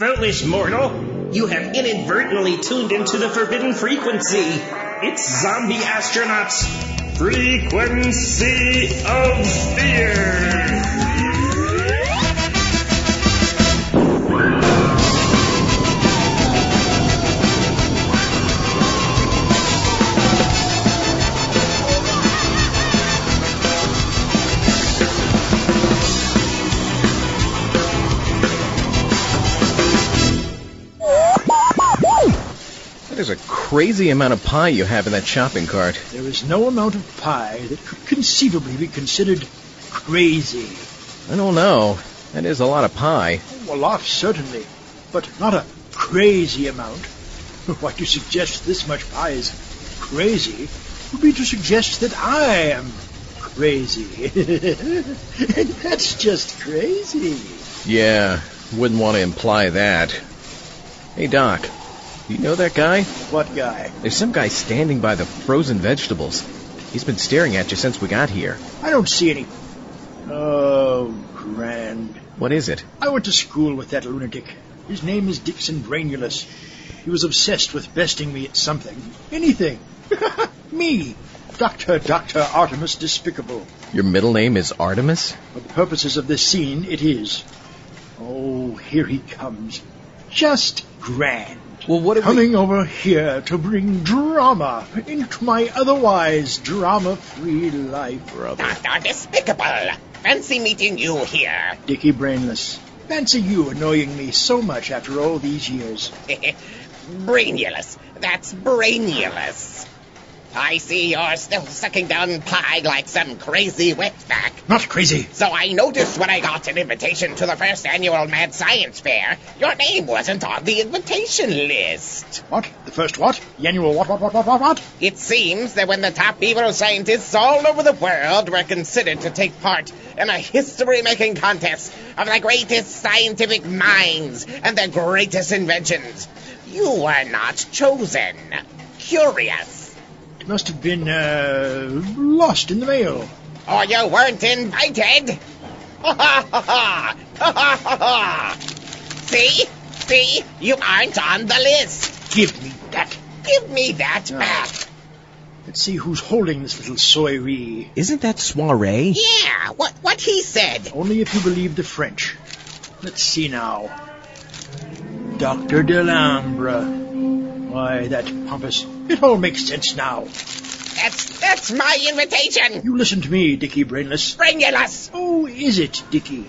Foolish mortal, you have inadvertently tuned into the forbidden frequency. It's Zombie Astronaut's Frequency of Fear. There's a crazy amount of pie you have in that shopping cart. There is no amount of pie that could conceivably be considered crazy. I don't know. That is a lot of pie. A lot, certainly, but not a crazy amount. What you suggest this much pie is crazy would be to suggest that I am crazy. And that's just crazy. Yeah, wouldn't want to imply that. Hey, Doc. You know that guy? What guy? There's some guy standing by the frozen vegetables. He's been staring at you since we got here. I don't see any. Oh, grand. What is it? I went to school with that lunatic. His name is Dixon Brainulus. He was obsessed with besting me at something. Anything. Me. Dr. Artemis Despicable. Your middle name is Artemis? For the purposes of this scene, it is. Oh, here he comes. Just grand. Well, what if Coming over here to bring drama into my otherwise drama-free life, brother. Dr. Despicable! Fancy meeting you here. Dickie Brainless. Fancy you annoying me so much after all these years. Brainulous. That's Brainulous. I see you're still sucking down pie like some crazy wetback. Not crazy. So I noticed when I got an invitation to the first annual Mad Science Fair, your name wasn't on the invitation list. What? The first what? The annual what? It seems that when the top evil scientists all over the world were considered to take part in a history-making contest of the greatest scientific minds and the greatest inventions, you were not chosen. Curious. It must have been, lost in the mail. Or you weren't invited. Ha ha ha ha! Ha ha ha ha! See? You aren't on the list. Give me that. Give me that back. Let's see who's holding this little soiree. Isn't that soiree? Yeah, what he said. Only if you believe the French. Let's see now. Dr. Delambra. Why, that pompous... It all makes sense now. That's my invitation. You listen to me, Dickie Brainless. Brainulous. Oh, is it, Dickie?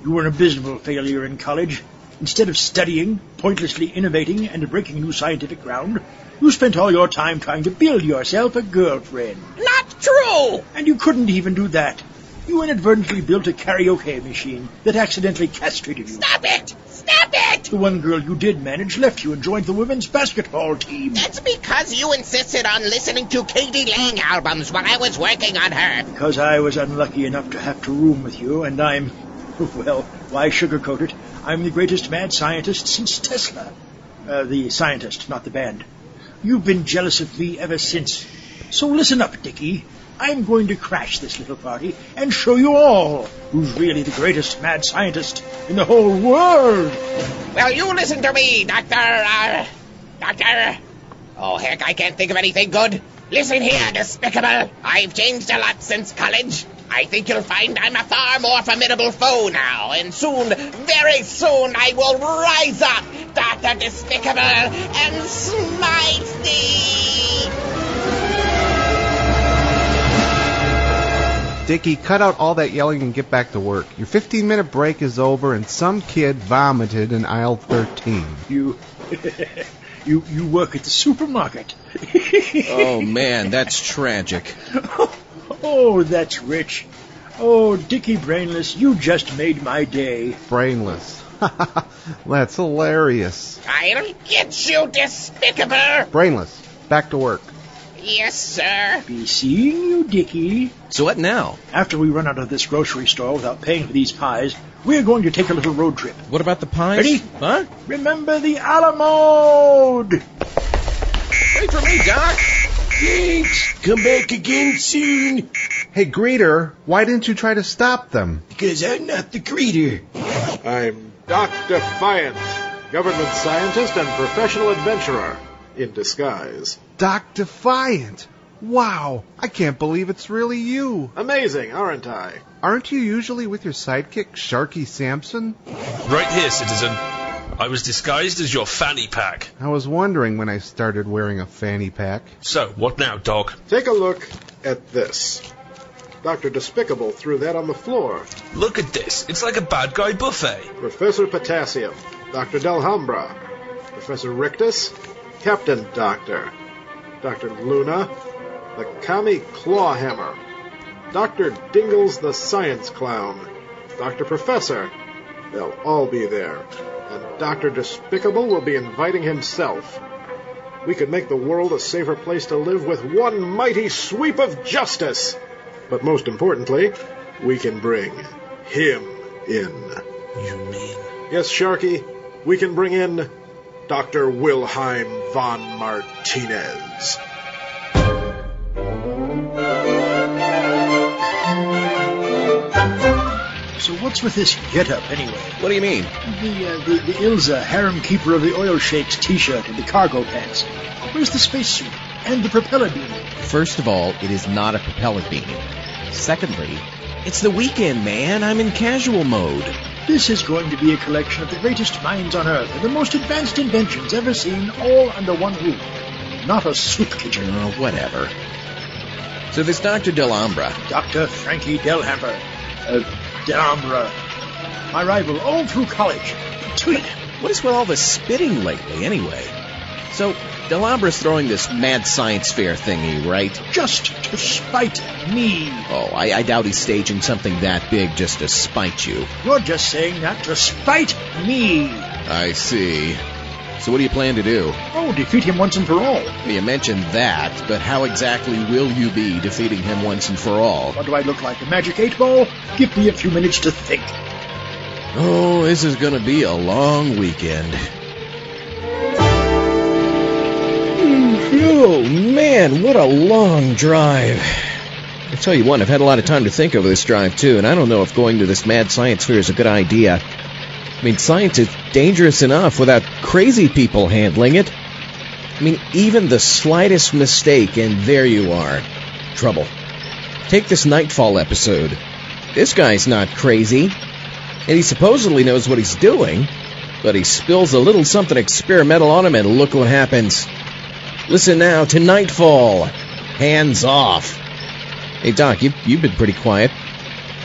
You were an abysmal failure in college. Instead of studying, pointlessly innovating, and breaking new scientific ground, you spent all your time trying to build yourself a girlfriend. Not true. And you couldn't even do that. You inadvertently built a karaoke machine that accidentally castrated you. Stop it. Stop it. The one girl you did manage left you and joined the women's basketball team. That's because you insisted on listening to Katie Lang albums when I was working on her. Because I was unlucky enough to have to room with you, and I'm... Well, why sugarcoat it? I'm the greatest mad scientist since Tesla. The scientist, not the band. You've been jealous of me ever since. So listen up, Dickie. I'm going to crash this little party and show you all who's really the greatest mad scientist in the whole world. Well, you listen to me, Doctor. Oh, heck, I can't think of anything good. Listen here, Despicable. I've changed a lot since college. I think you'll find I'm a far more formidable foe now, and soon, very soon, I will rise up, Dr. Despicable, and smite thee! Dickie, cut out all that yelling and get back to work. Your 15-minute break is over, and some kid vomited in aisle 13. You work at the supermarket. Oh, man, that's tragic. Oh, that's rich. Oh, Dickie Brainless, you just made my day. Brainless. That's hilarious. I'll get you, Despicable! Brainless, back to work. Yes, sir. Be seeing you, Dickie. So what now? After we run out of this grocery store without paying for these pies, we're going to take a little road trip. What about the pies? Ready? Huh? Remember the Alamode! Wait for me, Doc! Thanks. Come back again soon. Hey, greeter, why didn't you try to stop them? Because I'm not the greeter. I'm Dr. Defiant, government scientist and professional adventurer in disguise. Doc Defiant! Wow, I can't believe it's really you. Amazing, aren't I? Aren't you usually with your sidekick, Sharky Sampson? Right here, citizen. I was disguised as your fanny pack. I was wondering when I started wearing a fanny pack. So, what now, dog? Take a look at this. Dr. Despicable threw that on the floor. Look at this. It's like a bad guy buffet. Professor Potassium, Dr. Delhambra, Professor Rictus, Captain Doctor, Dr. Luna, the Kami Clawhammer, Dr. Dingles the Science Clown, Dr. Professor. They'll all be there. And Dr. Despicable will be inviting himself. We could make the world a safer place to live with one mighty sweep of justice. But most importantly, we can bring him in. You mean? Yes, Sharky, we can bring in Dr. Wilhelm von Martinez. So what's with this get-up, anyway? What do you mean? The Ilza, harem keeper of the oil sheiks t-shirt and the cargo pants. Where's the spacesuit? And the propeller beam? First of all, it is not a propeller beam. Secondly, it's the weekend, man. I'm in casual mode. This is going to be a collection of the greatest minds on Earth and the most advanced inventions ever seen, all under one roof. Not a soup kitchen. Oh, whatever. So this Dr. Delhambra. Dr. Frankie Delhammer. Delhambra. My rival all through college. What is with all the spitting lately, anyway? So, Delhambra's throwing this mad science fair thingy, right? Just to spite me. Oh, I doubt he's staging something that big just to spite you. You're just saying that to spite me. I see. So what do you plan to do? Oh, defeat him once and for all. You mentioned that, but how exactly will you be defeating him once and for all? What do I look like, a magic 8-ball? Give me a few minutes to think. Oh, this is going to be a long weekend. Oh, man, what a long drive. I tell you what, I've had a lot of time to think over this drive, too, and I don't know if going to this mad science fair is a good idea. I mean, science is dangerous enough without crazy people handling it. I mean, even the slightest mistake, and there you are. Trouble. Take this Nightfall episode. This guy's not crazy, and he supposedly knows what he's doing, but he spills a little something experimental on him, and look what happens. Listen now to Nightfall. Hands off. Hey, Doc, you've been pretty quiet.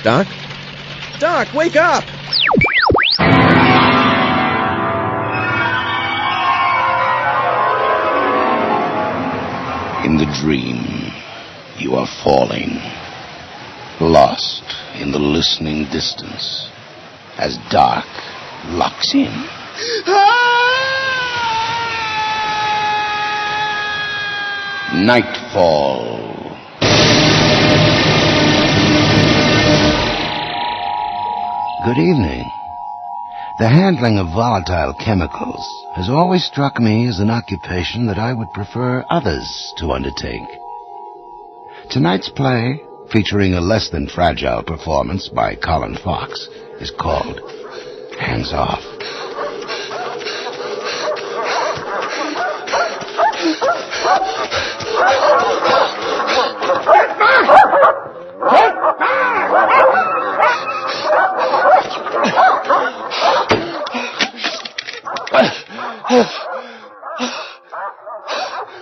Doc? Doc, wake up! In the dream, you are falling, lost in the listening distance, as dark locks in. Nightfall. Good evening. The handling of volatile chemicals has always struck me as an occupation that I would prefer others to undertake. Tonight's play, featuring a less than fragile performance by Colin Fox, is called Hands Off.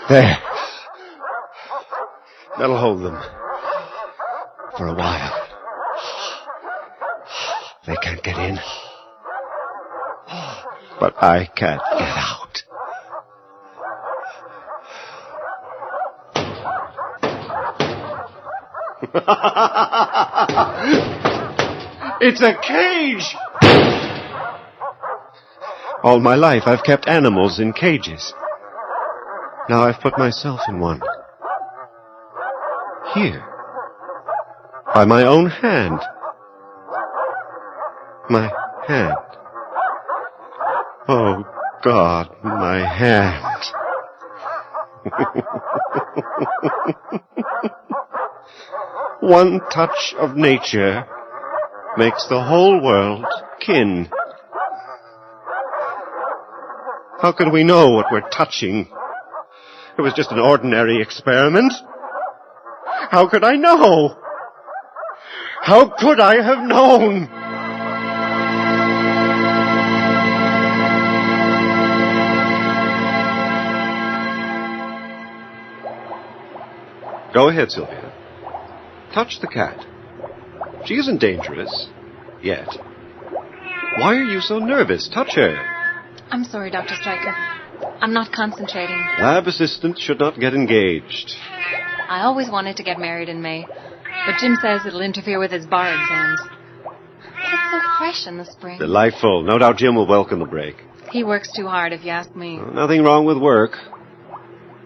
There. That'll hold them. For a while. They can't get in. But I can't get out. It's a cage! All my life I've kept animals in cages. Now I've put myself in one. Here. By my own hand. My hand. Oh, God, my hand. One touch of nature makes the whole world kin. How can we know what we're touching? It was just an ordinary experiment. How could I know? How could I have known? Go ahead, Sylvia. Touch the cat. She isn't dangerous. Yet. Why are you so nervous? Touch her. I'm sorry, Dr. Stryker. I'm not concentrating. Lab assistants should not get engaged. I always wanted to get married in May, but Jim says it'll interfere with his bar exams. It's so fresh in the spring. Delightful. No doubt Jim will welcome the break. He works too hard, if you ask me. Nothing wrong with work.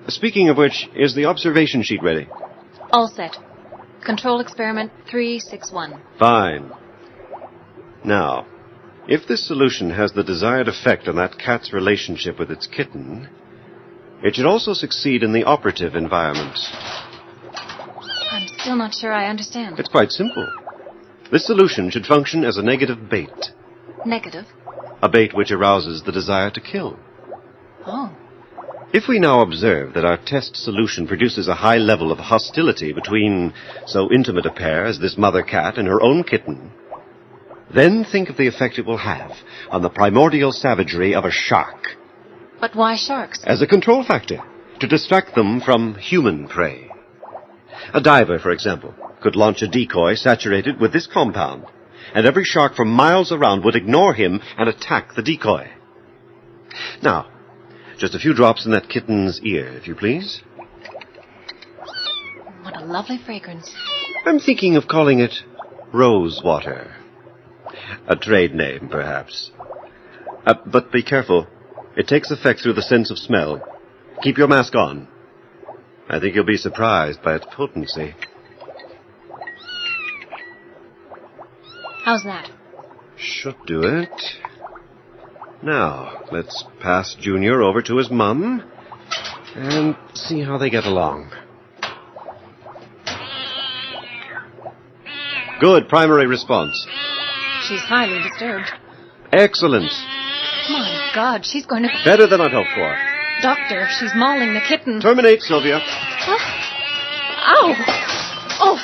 Speaking of which, is the observation sheet ready? All set. Control experiment 361. Fine. Now, if this solution has the desired effect on that cat's relationship with its kitten, it should also succeed in the operative environment. I'm still not sure I understand. It's quite simple. This solution should function as a negative bait. Negative? A bait which arouses the desire to kill. Oh. If we now observe that our test solution produces a high level of hostility between so intimate a pair as this mother cat and her own kitten, then think of the effect it will have on the primordial savagery of a shark. But why sharks? As a control factor, to distract them from human prey. A diver, for example, could launch a decoy saturated with this compound, and every shark for miles around would ignore him and attack the decoy. Now, just a few drops in that kitten's ear, if you please. What a lovely fragrance. I'm thinking of calling it rose water. A trade name, perhaps. But be careful. It takes effect through the sense of smell. Keep your mask on. I think you'll be surprised by its potency. How's that? Should do it. Now, let's pass Junior over to his mum and see how they get along. Good primary response. She's highly disturbed. Excellent. My God, she's going to... Better than I'd hoped for. Doctor, she's mauling the kitten. Terminate, Sylvia. Ow! Oh!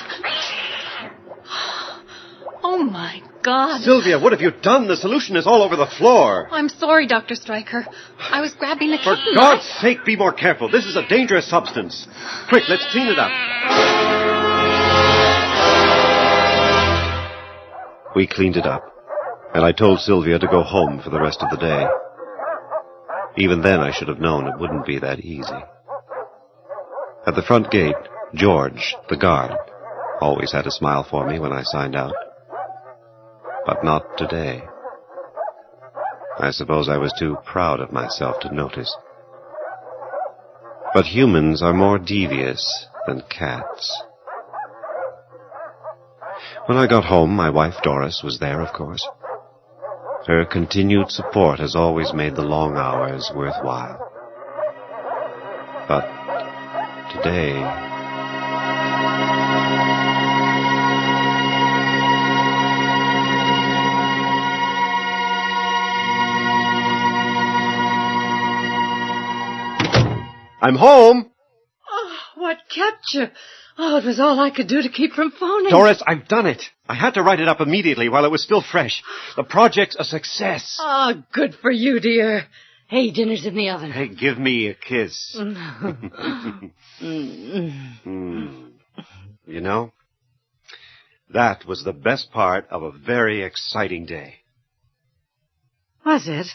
Oh, my God. Sylvia, what have you done? The solution is all over the floor. I'm sorry, Dr. Stryker. I was grabbing the For kitten. God's sake, be more careful. This is a dangerous substance. Quick, let's clean it up. We cleaned it up, and I told Sylvia to go home for the rest of the day. Even then, I should have known it wouldn't be that easy. At the front gate, George, the guard, always had a smile for me when I signed out. But not today. I suppose I was too proud of myself to notice. But humans are more devious than cats. When I got home, my wife Doris was there, of course. Her continued support has always made the long hours worthwhile. But today... I'm home! Oh, what kept you? Oh, it was all I could do to keep from phoning. Doris, I've done it. I had to write it up immediately while it was still fresh. The project's a success. Oh, good for you, dear. Hey, dinner's in the oven. Hey, give me a kiss. You know, that was the best part of a very exciting day. Was it?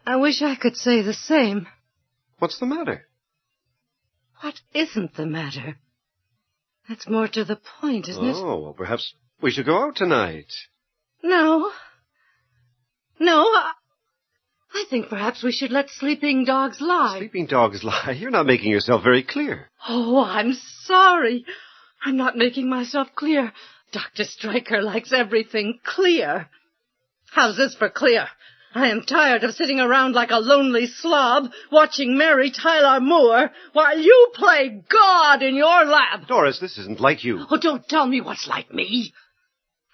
I wish I could say the same. What's the matter? What isn't the matter? That's more to the point, isn't it? Oh, well, perhaps we should go out tonight. No. I think perhaps we should let sleeping dogs lie. Sleeping dogs lie? You're not making yourself very clear. Oh, I'm sorry. I'm not making myself clear. Dr. Stryker likes everything clear. How's this for clear? I am tired of sitting around like a lonely slob, watching Mary Tyler Moore, while you play God in your lab. Doris, this isn't like you. Oh, don't tell me what's like me.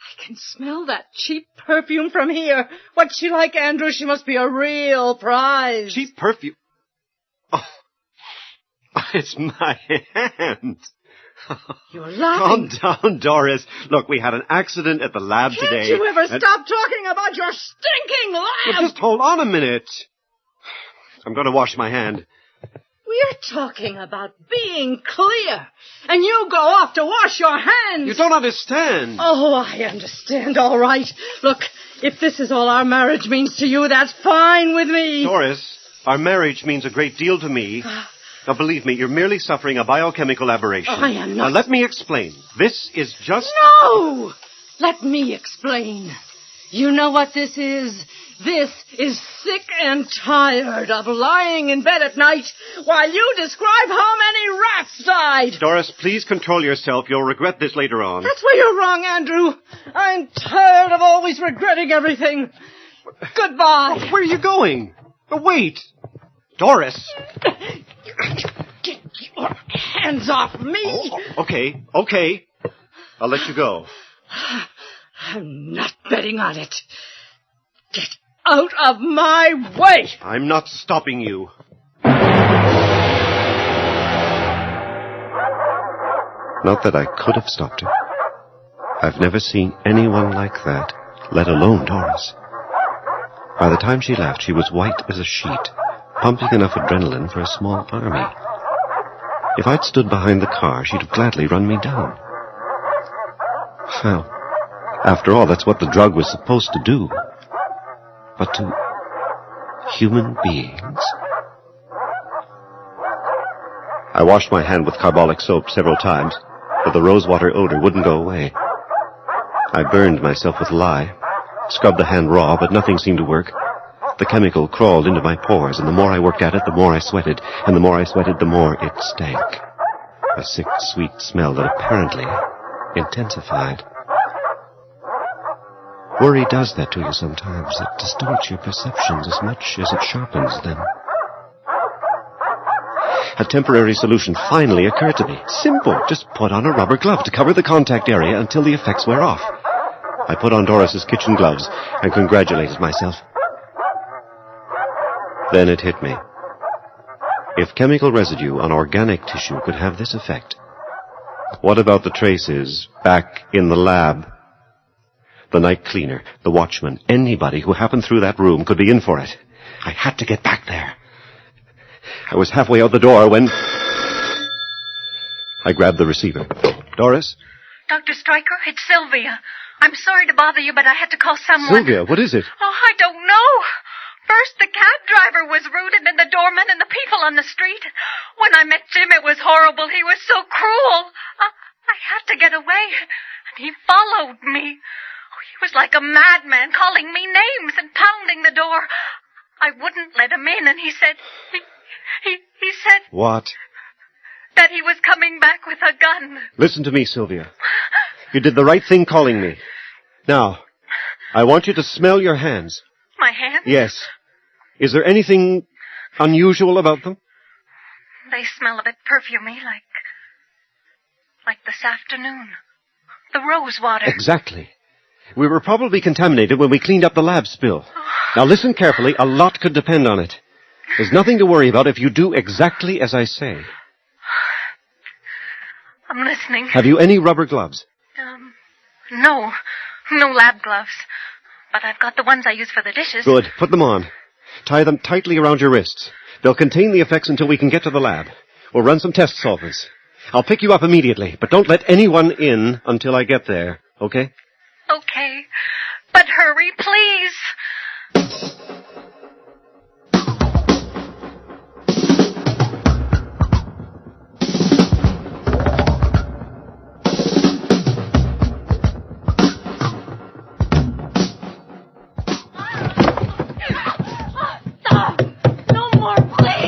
I I can smell that cheap perfume from here. What's she like, Andrew? She must be a real prize. Cheap perfume? Oh, it's my hand. You're laughing. Calm down, Doris. Look, we had an accident at the lab today. Can't you ever stop talking about your stinking lab? Well, just hold on a minute. I'm going to wash my hand. We're talking about being clear, and you go off to wash your hands. You don't understand. Oh, I understand, all right. Look, if this is all our marriage means to you, that's fine with me. Doris, our marriage means a great deal to me. Now, believe me, you're merely suffering a biochemical aberration. I am not. Now, let me explain. This is just... No! Let me explain. You know what this is? This is sick and tired of lying in bed at night while you describe how many rats died. Doris, please control yourself. You'll regret this later on. That's where you're wrong, Andrew. I'm tired of always regretting everything. Goodbye. Where are you going? Oh, wait. Doris. Get your hands off me. Oh, okay. I'll let you go. I'm not betting on it. Get out of my way! I'm not stopping you. Not that I could have stopped her. I've never seen anyone like that, let alone Doris. By the time she left, she was white as a sheet, pumping enough adrenaline for a small army. If I'd stood behind the car, she'd have gladly run me down. Well, after all, that's what the drug was supposed to do. But to human beings? I washed my hand with carbolic soap several times, but the rosewater odor wouldn't go away. I burned myself with lye, scrubbed the hand raw, but nothing seemed to work. The chemical crawled into my pores, and the more I worked at it, the more I sweated, and the more I sweated, the more it stank. A sick, sweet smell that apparently intensified. Worry does that to you sometimes. It distorts your perceptions as much as it sharpens them. A temporary solution finally occurred to me. Simple. Just put on a rubber glove to cover the contact area until the effects wear off. I put on Doris's kitchen gloves and congratulated myself. Then it hit me. If chemical residue on organic tissue could have this effect, what about the traces back in the lab? The night cleaner, the watchman, anybody who happened through that room could be in for it. I had to get back there. I was halfway out the door when... I grabbed the receiver. Doris? Dr. Stryker, it's Sylvia. I'm sorry to bother you, but I had to call someone. Sylvia, what is it? Oh, I don't know. First, the cab driver was rude, and then the doorman and the people on the street. When I met Jim, it was horrible. He was so cruel. I had to get away, and he followed me. He was like a madman, calling me names and pounding the door. I wouldn't let him in, and he said... He said... What? That he was coming back with a gun. Listen to me, Sylvia. You did the right thing calling me. Now, I want you to smell your hands. My hands? Yes. Is there anything unusual about them? They smell a bit perfumey, like this afternoon. The rose water. Exactly. We were probably contaminated when we cleaned up the lab spill. Now listen carefully. A lot could depend on it. There's nothing to worry about if you do exactly as I say. I'm listening. Have you any rubber gloves? No. No lab gloves. But I've got the ones I use for the dishes. Good. Put them on. Tie them tightly around your wrists. They'll contain the effects until we can get to the lab. We'll run some test solvents. I'll pick you up immediately, but don't let anyone in until I get there, okay? Okay. But hurry, please.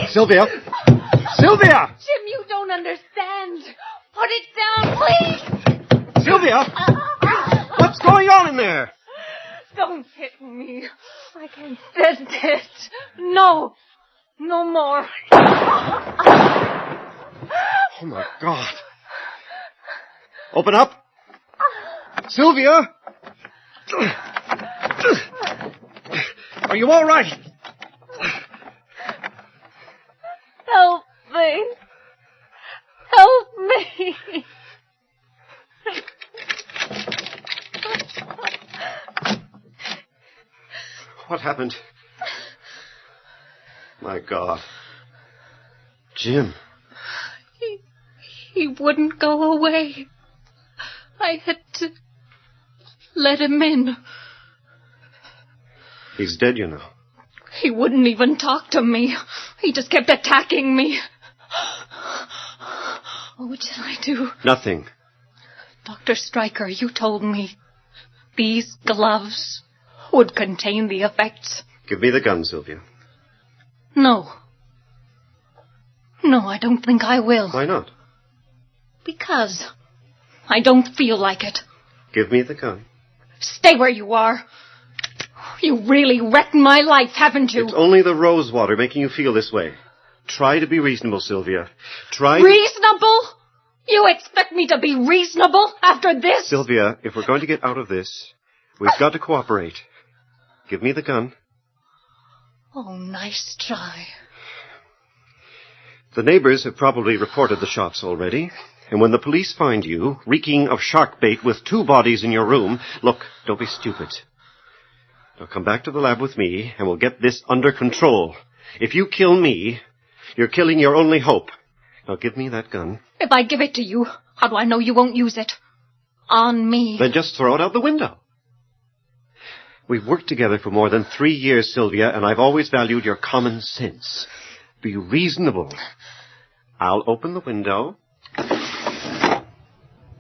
Sylvia! Sylvia! Jim, you don't understand. Put it down, please. Sylvia! What's going on in there? Don't hit me. I can't stand it. No. No more. Oh, my God. Open up. Sylvia! Are you all right? Help me. Help me. What happened? My God. Jim. He wouldn't go away. I had to let him in. He's dead, you know. He wouldn't even talk to me. He just kept attacking me. What did I do? Nothing. Dr. Stryker, you told me these gloves would contain the effects. Give me the gun, Sylvia. No. No, I don't think I will. Why not? Because I don't feel like it. Give me the gun. Stay where you are. You really wrecked my life, haven't you? It's only the rose water making you feel this way. Try to be reasonable, Sylvia. Reasonable? You expect me to be reasonable after this? Sylvia, if we're going to get out of this, we've got to cooperate. Give me the gun. Oh, nice try. The neighbors have probably reported the shots already. And when the police find you, reeking of shark bait with 2 bodies in your room, look, don't be stupid. Now come back to the lab with me, and we'll get this under control. If you kill me, you're killing your only hope. Now give me that gun. If I give it to you, how do I know you won't use it? On me. Then just throw it out the window. We've worked together for more than 3 years, Sylvia, and I've always valued your common sense. Be reasonable. I'll open the window.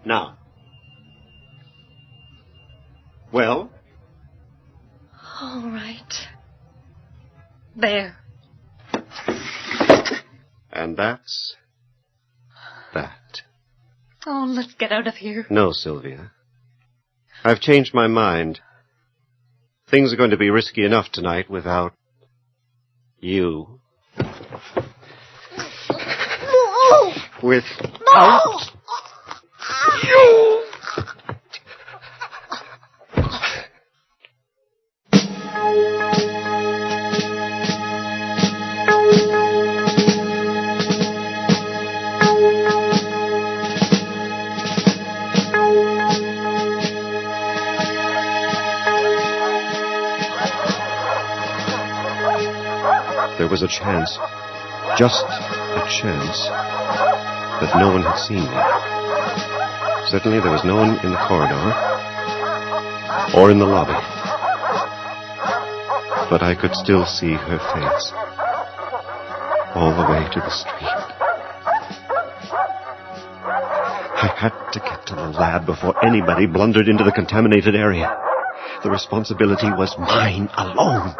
Now. Well? All right. There. And that's that. Oh, let's get out of here. No, Sylvia. I've changed my mind. Things are going to be risky enough tonight without you. No! Without you! There was a chance, just a chance, that no one had seen me. Certainly there was no one in the corridor or in the lobby. But I could still see her face all the way to the street. I had to get to the lab before anybody blundered into the contaminated area. The responsibility was mine alone.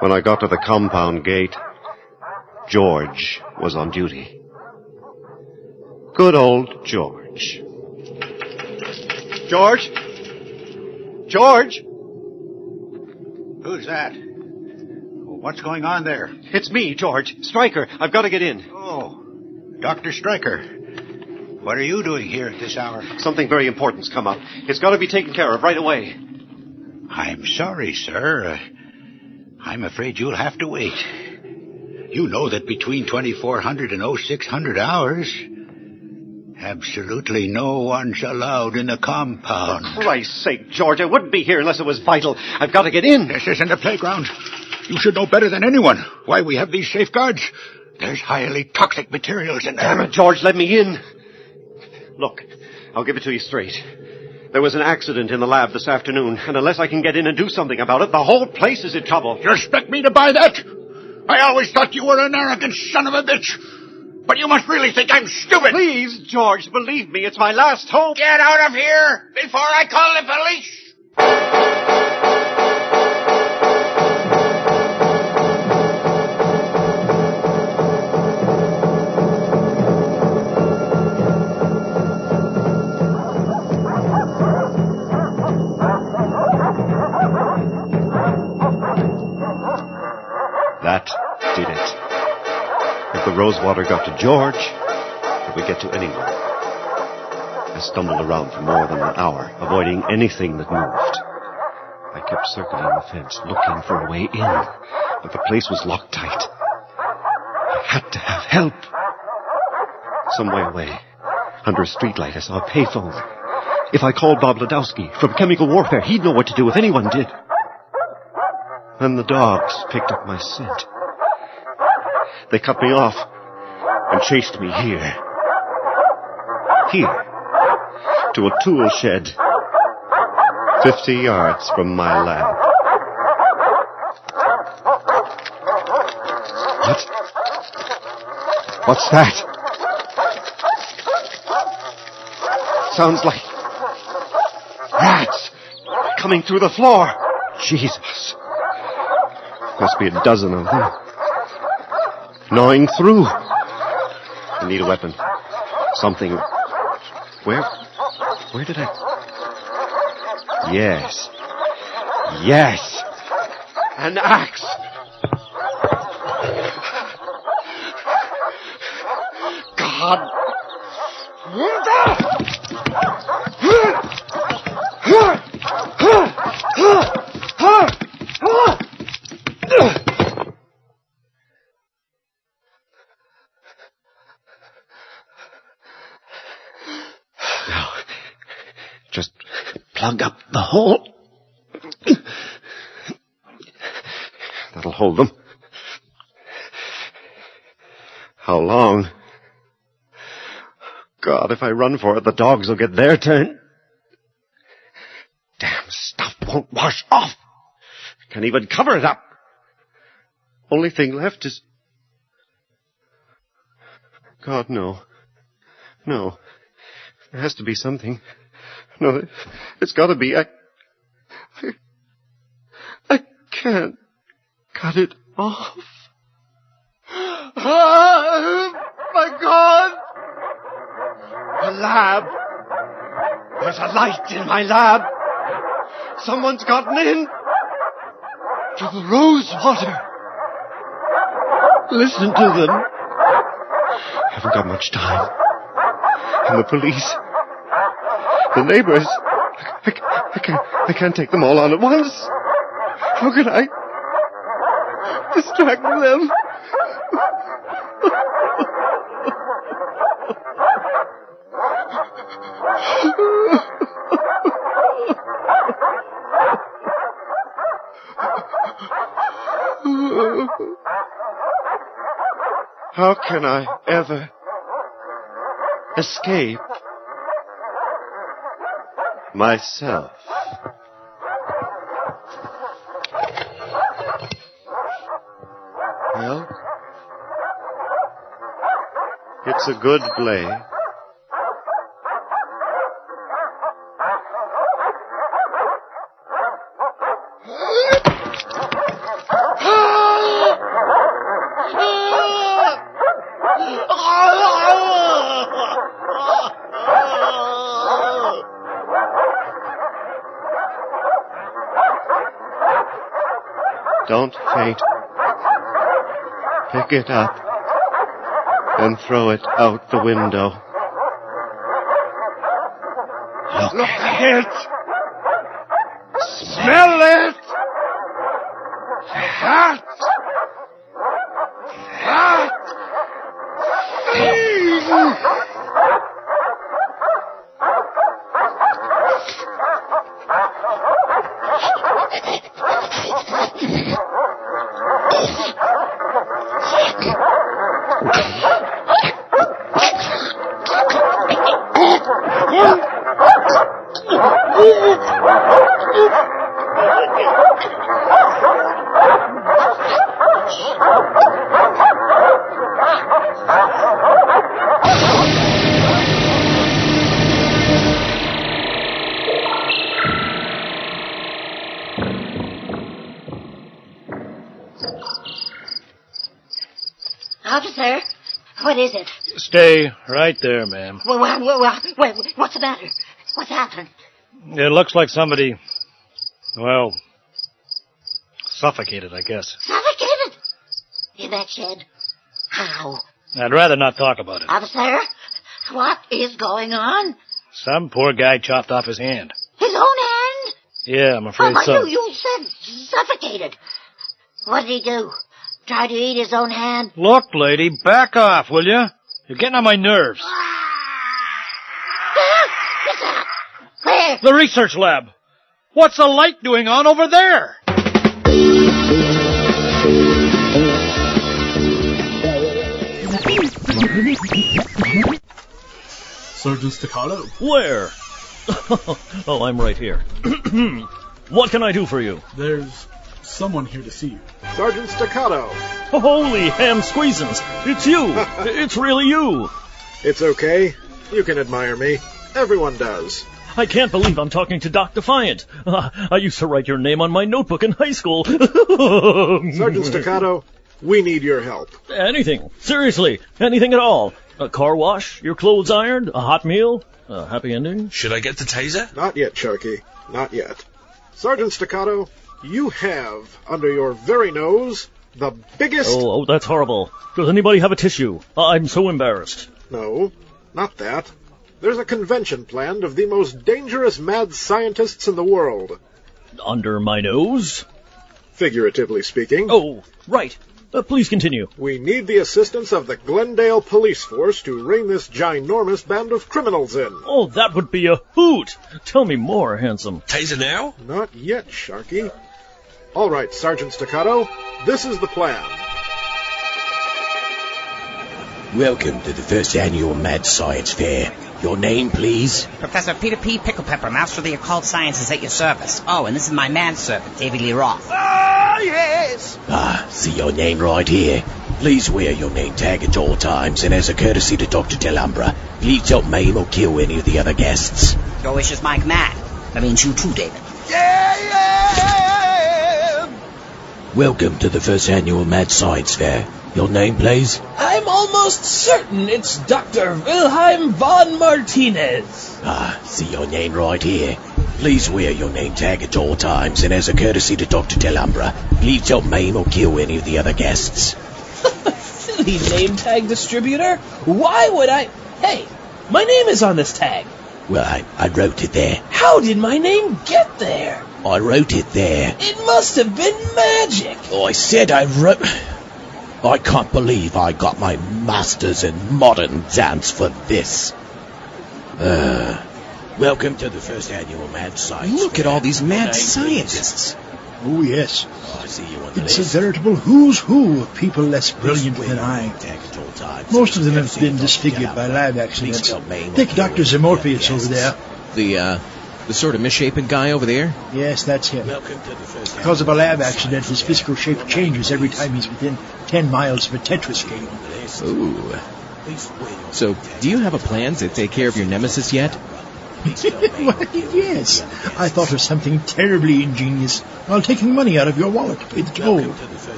When I got to the compound gate, George was on duty. Good old George. George? George? Who's that? What's going on there? It's me, George. Stryker. I've got to get in. Oh, Dr. Stryker. What are you doing here at this hour? Something very important's come up. It's got to be taken care of right away. I'm sorry, sir. I'm afraid you'll have to wait. You know that between 2400 and 0600 hours, absolutely no one's allowed in the compound. For Christ's sake, George, I wouldn't be here unless it was vital. I've got to get in. This isn't a playground. You should know better than anyone why we have these safeguards. There's highly toxic materials in there. Damn it, George, let me in. Look, I'll give it to you straight. There was an accident in the lab this afternoon, and unless I can get in and do something about it, the whole place is in trouble. You expect me to buy that? I always thought you were an arrogant son of a bitch. But you must really think I'm stupid. Please, George, believe me, it's my last hope. Get out of here before I call the police! That did it. If the rosewater got to George, it would get to anyone. I stumbled around for more than an hour, avoiding anything that moved. I kept circling the fence, looking for a way in, but the place was locked tight. I had to have help. Some way away, under a streetlight, I saw a payphone. If I called Bob Ladowski from Chemical Warfare, he'd know what to do if anyone did. Then the dogs picked up my scent. They cut me off and chased me here. Here, to a tool shed, 50 yards from my lab. What? What's that? Sounds like rats coming through the floor. Jesus. Must be a dozen of them. Gnawing through. I need a weapon. Something. Where did I... Yes. Yes. An axe. God. Now, just plug up the hole. That'll hold them. How long? God, if I run for it, the dogs will get their turn. Damn stuff won't wash off. Can't even cover it up. Only thing left is... God, no. No. There has to be something. No, it's got to be. I can't cut it off. Oh, my God! The lab. There's a light in my lab. Someone's gotten in. To the rose water. Listen to them. Haven't got much time. And the police. The neighbors. I can't take them all on at once. How can I distract them? How can I ever escape myself? Well, it's a good play. Don't faint. Pick it up and throw it out the window. Look at it! Smell it! That! Officer, what is it? Stay right there, ma'am. What's the matter? What's happened? It looks like somebody, well, suffocated, I guess. Suffocated? In that shed? How? I'd rather not talk about it. Officer, what is going on? Some poor guy chopped off his hand. His own hand? Yeah, I'm afraid so. You said suffocated. What did he do? Try to eat his own hand? Look, lady, back off, will you? You're getting on my nerves. Where? The research lab. What's the light doing on over there? Sergeant Staccato. Where? Oh, I'm right here. What can I do for you? There's someone here to see you. Sergeant Staccato. Holy ham squeezins! It's you! It's really you! It's okay. You can admire me. Everyone does. I can't believe I'm talking to Doc Defiant. I used to write your name on my notebook in high school. Sergeant Staccato, we need your help. Anything. Seriously. Anything at all. A car wash? Your clothes ironed? A hot meal? A happy ending? Should I get the taser? Not yet, Sharky. Not yet. Sergeant Staccato, you have, under your very nose, the biggest... Oh, that's horrible. Does anybody have a tissue? I'm so embarrassed. No, not that. There's a convention planned of the most dangerous mad scientists in the world. Under my nose? Figuratively speaking. Oh, right. Please continue. We need the assistance of the Glendale police force to rein this ginormous band of criminals in. Oh, that would be a hoot. Tell me more, handsome. Taser now? Not yet, Sharky. All right, Sergeant Staccato, this is the plan. Welcome to the first annual Mad Science Fair. Your name, please? Professor Peter P. Picklepepper, Master of the Occult Sciences at your service. Oh, and this is my manservant, David Lee Roth. Ah, yes! See your name right here. Please wear your name tag at all times, and as a courtesy to Dr. Delumbra, please don't maim or kill any of the other guests. Your wish is my command. That means you too, David. Welcome to the first annual Mad Science Fair. Your name, please? I'm almost certain it's Dr. Wilhelm von Martinez. See your name right here. Please wear your name tag at all times, and as a courtesy to Dr. Delumbra, please don't maim or kill any of the other guests. Silly name tag distributor. Why would I... Hey, my name is on this tag. Well, I wrote it there. How did my name get there? I wrote it there. It must have been magic. I said I wrote... I can't believe I got my master's in modern dance for this. Welcome to the first annual Mad Science Look Fair. at all these mad scientists. Oh, yes. I see you on the It's list. a veritable who's who of people less brilliant than I. Most of them have been disfigured by lab accidents. Take Dr. Zamorpheus over there. The sort of misshapen guy over there? Yes, that's him. Because of a lab accident, his physical shape changes every time he's within 10 miles of a Tetris game. Ooh. So, do you have a plan to take care of your nemesis yet? Why, yes. I thought of something terribly ingenious while taking money out of your wallet to pay the toll.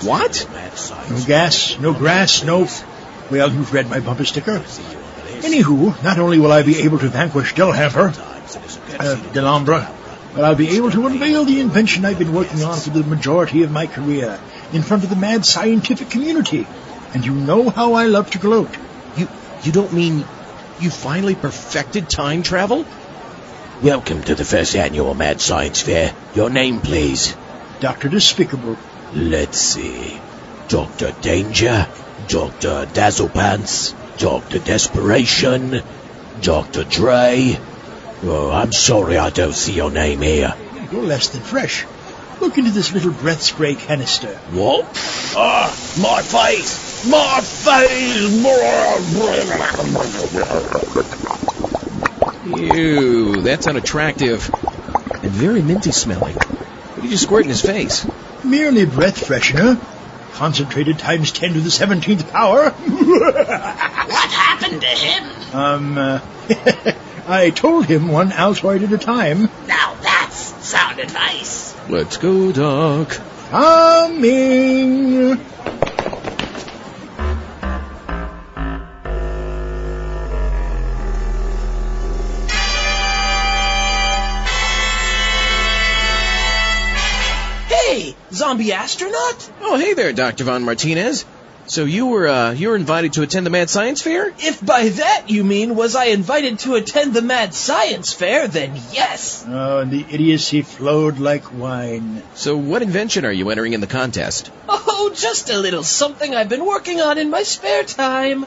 What? No gas, no grass, no... Well, you've read my bumper sticker. Anywho, not only will I be able to vanquish Delumbra, but I'll be able to unveil the invention I've been working on for the majority of my career in front of the mad scientific community. And you know how I love to gloat. You don't mean you finally perfected time travel? Welcome to the first annual Mad Science Fair. Your name, please? Dr. Despicable. Let's see. Dr. Danger, Dr. Dazzlepants, Dr. Desperation, Dr. Dre. Oh, I'm sorry I don't see your name here. You're less than fresh. Look into this little breath spray canister. What? My face! My face! Ew, that's unattractive. And very minty smelling. What did you just squirt in his face? Merely breath freshener. Concentrated times 10 to the 17th power. What happened to him? I told him one Altoid at a time. Now that's sound advice. Let's go, Doc. Coming. Hey, zombie astronaut? Oh, hey there, Dr. Von Martinez. So you were invited to attend the Mad Science Fair? If by that you mean was I invited to attend the Mad Science Fair, then yes. Oh, and the idiocy flowed like wine. So what invention are you entering in the contest? Oh, just a little something I've been working on in my spare time.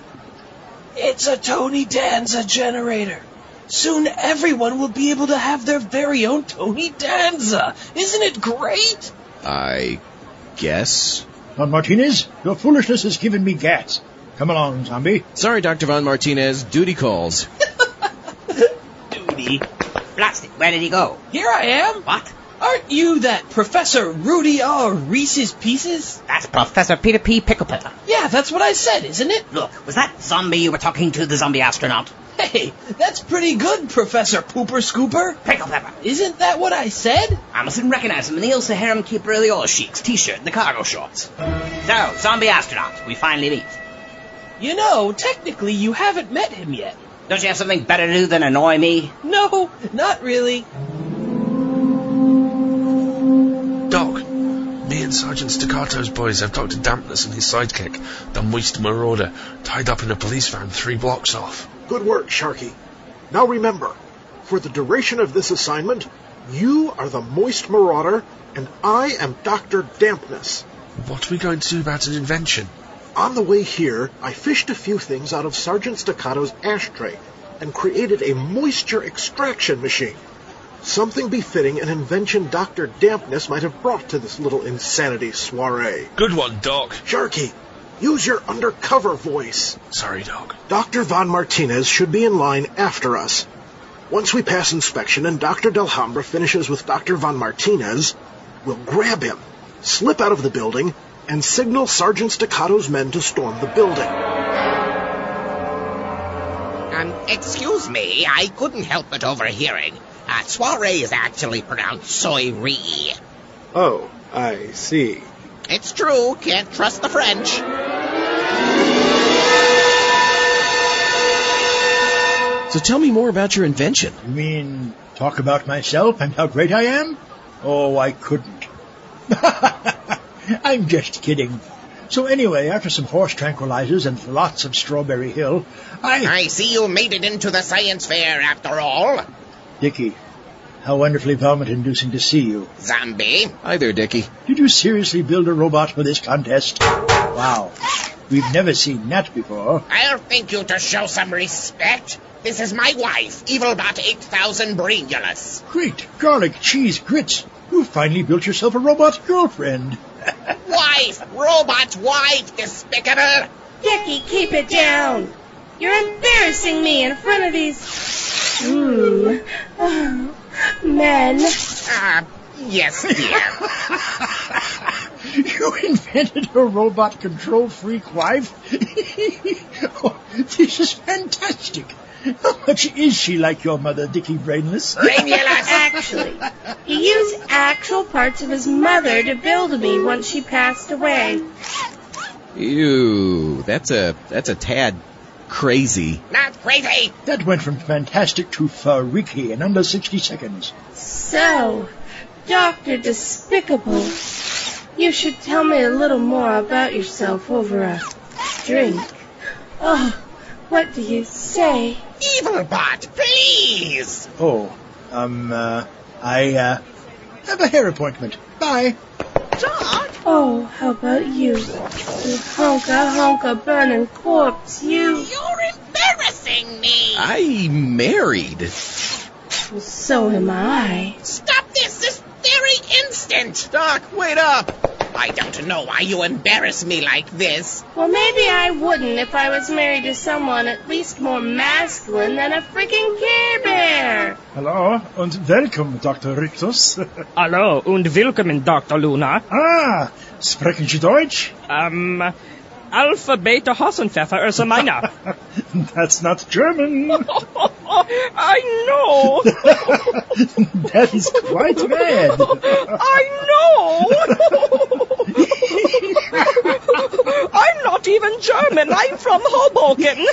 It's a Tony Danza generator. Soon everyone will be able to have their very own Tony Danza. Isn't it great? I guess. Von Martinez, your foolishness has given me gas. Come along, zombie. Sorry, Dr. Von Martinez. Duty calls. Duty. Blast it, where did he go? Here I am. What? Aren't you that Professor Rudy R. Reese's Pieces? That's Professor Peter P. Picklepepper. Yeah, that's what I said, isn't it? Look, was that zombie you were talking to, the zombie astronaut? Hey, that's pretty good, Professor Pooper Scooper. Picklepepper. Isn't that what I said? I mustn't recognize him in the Il Saharan Keeper of the Oil Sheiks t-shirt and the cargo shorts. So, zombie astronaut, we finally meet. You know, technically you haven't met him yet. Don't you have something better to do than annoy me? No, not really. Doc, me and Sergeant Staccato's boys have Dr. Dampness and his sidekick, the Moist Marauder, tied up in a police van 3 blocks off. Good work, Sharky. Now remember, for the duration of this assignment, you are the Moist Marauder, and I am Dr. Dampness. What are we going to do about an invention? On the way here, I fished a few things out of Sergeant Staccato's ashtray and created a moisture extraction machine. Something befitting an invention Dr. Dampness might have brought to this little insanity soiree. Good one, Doc. Sharky, use your undercover voice. Sorry, Doc. Dr. Von Martinez should be in line after us. Once we pass inspection and Dr. Delhambra finishes with Dr. Von Martinez, we'll grab him, slip out of the building, and signal Sergeant Staccato's men to storm the building. Excuse me, I couldn't help but overhearing. Soiree is actually pronounced soiree. Oh, I see. It's true, can't trust the French. So tell me more about your invention. You mean talk about myself and how great I am? Oh, I couldn't. I'm just kidding. So anyway, after some horse tranquilizers and lots of Strawberry Hill, I see you made it into the science fair after all. Dickie, how wonderfully vomit-inducing to see you. Zombie. Hi there, Dickie. Did you seriously build a robot for this contest? Wow. We've never seen that before. I'll thank you to show some respect. This is my wife, Evilbot 8000 Brainulus. Great garlic cheese grits. You finally built yourself a robot girlfriend. Wife! Robot's wife, despicable! Dickie, keep it down. You're embarrassing me in front of these... men. Yes, dear. You invented a robot control freak wife? Oh, this is fantastic. How much is she like your mother, Dickie Brainless? Actually, he used actual parts of his mother to build me once she passed away. Ew, that's a tad crazy. Not crazy. That went from fantastic to freaky in under 60 seconds. So, Dr. Despicable, you should tell me a little more about yourself over a drink. Oh, what do you say? Evilbot, please! Oh, I have a hair appointment. Bye. Doc? Oh, how about you? You honka burning corpse, you. You're embarrassing me. I'm married. Well, so am I. Stop this very instant. Doc, wait up. I don't know why you embarrass me like this. Well, maybe I wouldn't if I was married to someone at least more masculine than a freaking Care Bear. Hello, and welcome, Dr. Rictus. Hallo, und willkommen, Dr. Luna. Ah, sprechen Sie Deutsch? Alpha, Beta, Hassenpfeffer, ist meiner. That's not German. I know. That is quite bad. I know. I'm not even German. I'm from Hoboken.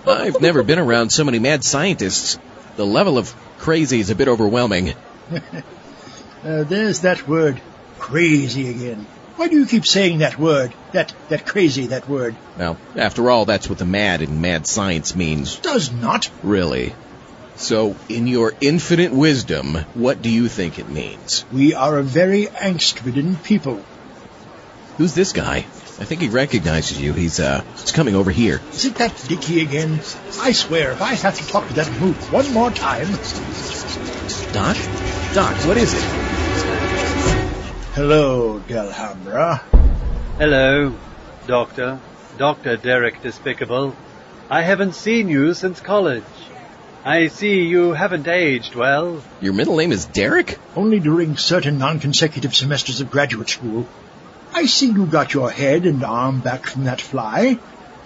I've never been around so many mad scientists. The level of crazy is a bit overwhelming. There's that word, crazy again. Why do you keep saying that word? That word? Well, after all, that's what the mad in mad science means. Does not. Really? So, in your infinite wisdom, what do you think it means? We are a very angst-ridden people. Who's this guy? I think he recognizes you. He's coming over here. Is it that Dickie again? I swear, if I have to talk to that mook one more time... Doc? Doc, what is it? Hello, Delhambra. Hello, Doctor. Dr. Derek Despicable. I haven't seen you since college. I see you haven't aged well. Your middle name is Derek? Only during certain non-consecutive semesters of graduate school. I see you got your head and arm back from that fly.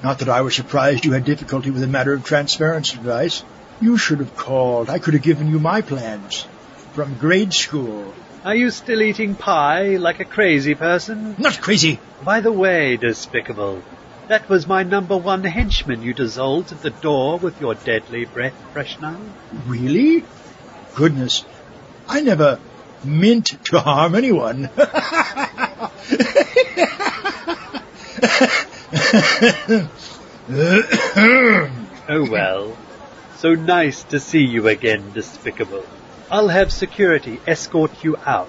Not that I was surprised you had difficulty with a matter of transference advice. You should have called. I could have given you my plans. From grade school. Are you still eating pie like a crazy person? Not crazy. By the way, Despicable, that was my #1 henchman you dissolved at the door with your deadly breath freshener. Really? Goodness. I never meant to harm anyone. Oh well. So nice to see you again, Despicable. I'll have security escort you out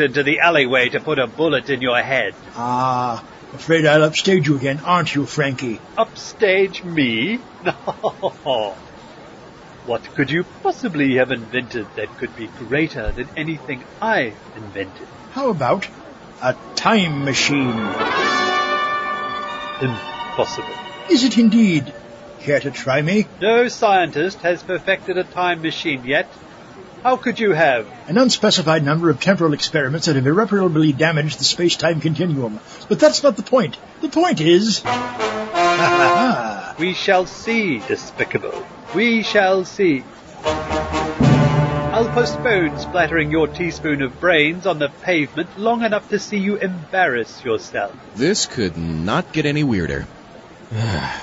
into the alleyway to put a bullet in your head. Ah, afraid I'll upstage you again, aren't you, Frankie? Upstage me? No. What could you possibly have invented that could be greater than anything I've invented? How about a time machine? Impossible. Is it indeed? Care to try me? No scientist has perfected a time machine yet. How could you have? An unspecified number of temporal experiments that have irreparably damaged the space-time continuum. But that's not the point. The point is... We shall see, Despicable. We shall see. I'll postpone splattering your teaspoon of brains on the pavement long enough to see you embarrass yourself. This could not get any weirder.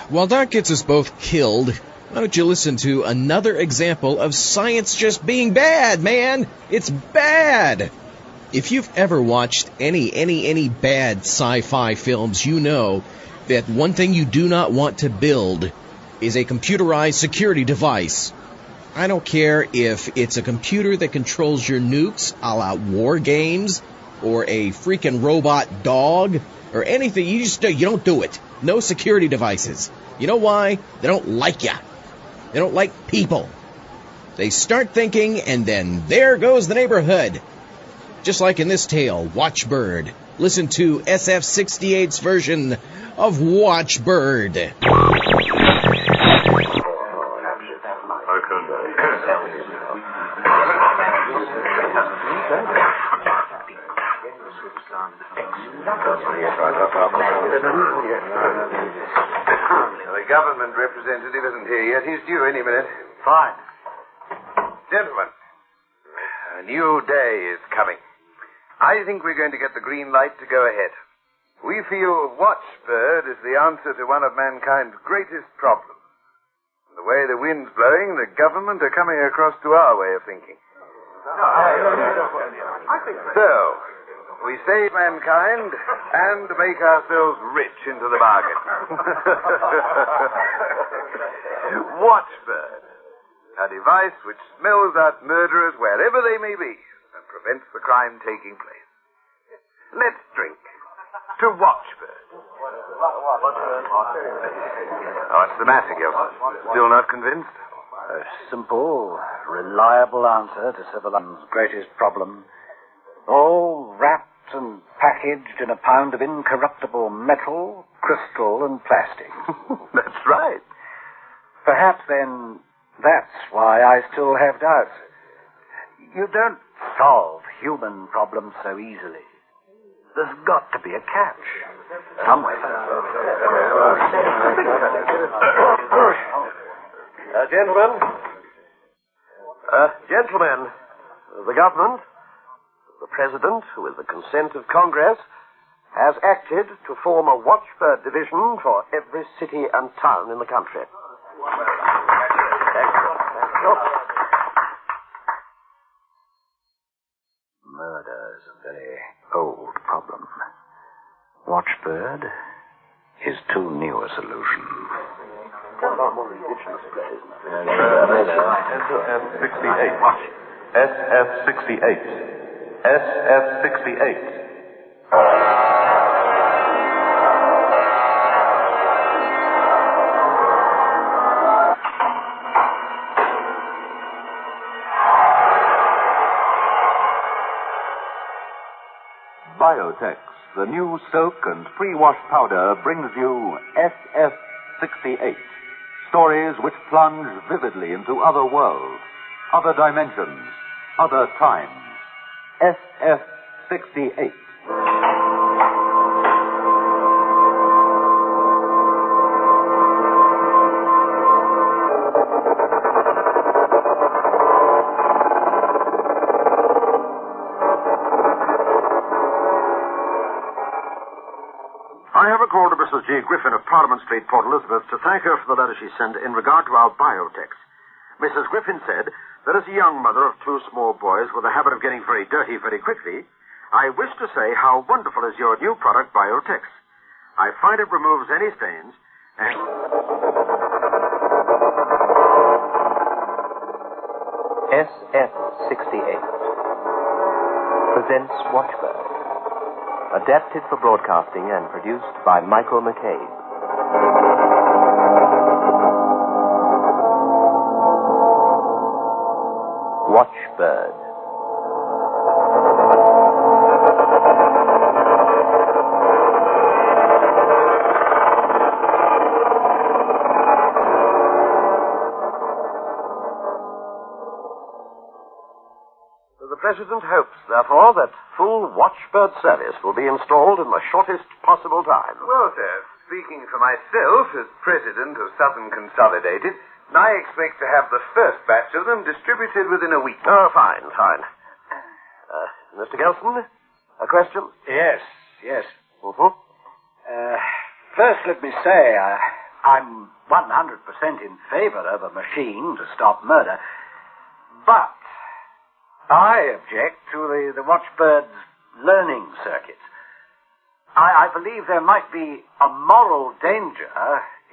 While Doc gets us both killed, why don't you listen to another example of science just being bad, man? It's bad! If you've ever watched any bad sci-fi films, you know that one thing you do not want to build is a computerized security device. I don't care if it's a computer that controls your nukes, a la war games, or a freaking robot dog, or anything. You don't do it. No security devices. You know why? They don't like you. They don't like people. They start thinking, and then there goes the neighborhood. Just like in this tale, Watchbird. Listen to SF-68's version of Watchbird. The government representative isn't here yet. He's due any minute. Fine. Gentlemen, a new day is coming. I think we're going to get the green light to go ahead. We feel Watchbird is the answer to one of mankind's greatest problems. The way the wind's blowing, the government are coming across to our way of thinking. So, we save mankind and make ourselves rich into the bargain. Watchbird, a device which smells out murderers wherever they may be and prevents the crime taking place. Let's drink to Watchbird. What's the matter, Gilbert? Still not convinced? A simple, reliable answer to civilization's greatest problem. All wrapped and packaged in a pound of incorruptible metal, crystal, and plastic. That's right. Perhaps, then, that's why I still have doubts. You don't solve human problems so easily. There's got to be a catch. Somewhere. Gentlemen, the government, the President, with the consent of Congress, has acted to form a Watchbird division for every city and town in the country. Murder is a very old problem. Watchbird is too new a solution. SF-68. SF-68. SF-68. Biotex, the new soak and pre-wash powder, brings you SF-68. Stories which plunge vividly into other worlds, other dimensions, other times. SF-68. I have called to Mrs. G. Griffin of Parliament Street, Port Elizabeth, to thank her for the letter she sent in regard to our biotex. Mrs. Griffin said that as a young mother of two small boys with a habit of getting very dirty very quickly, I wish to say how wonderful is your new product, Biotex. I find it removes any stains and... SF-68 presents Watchbird, adapted for broadcasting and produced by Michael McCabe. Watchbird. The President hopes, therefore, that full Watchbird service will be installed in the shortest possible time. Well, sir, speaking for myself as President of Southern Consolidated, I expect to have the first batch of them distributed within a week. Oh, fine. Mr. Gelson, a question? Yes. Mm-hmm. First, let me say, I'm 100% in favor of a machine to stop murder, but I object to the Watchbird's learning circuits. I believe there might be a moral danger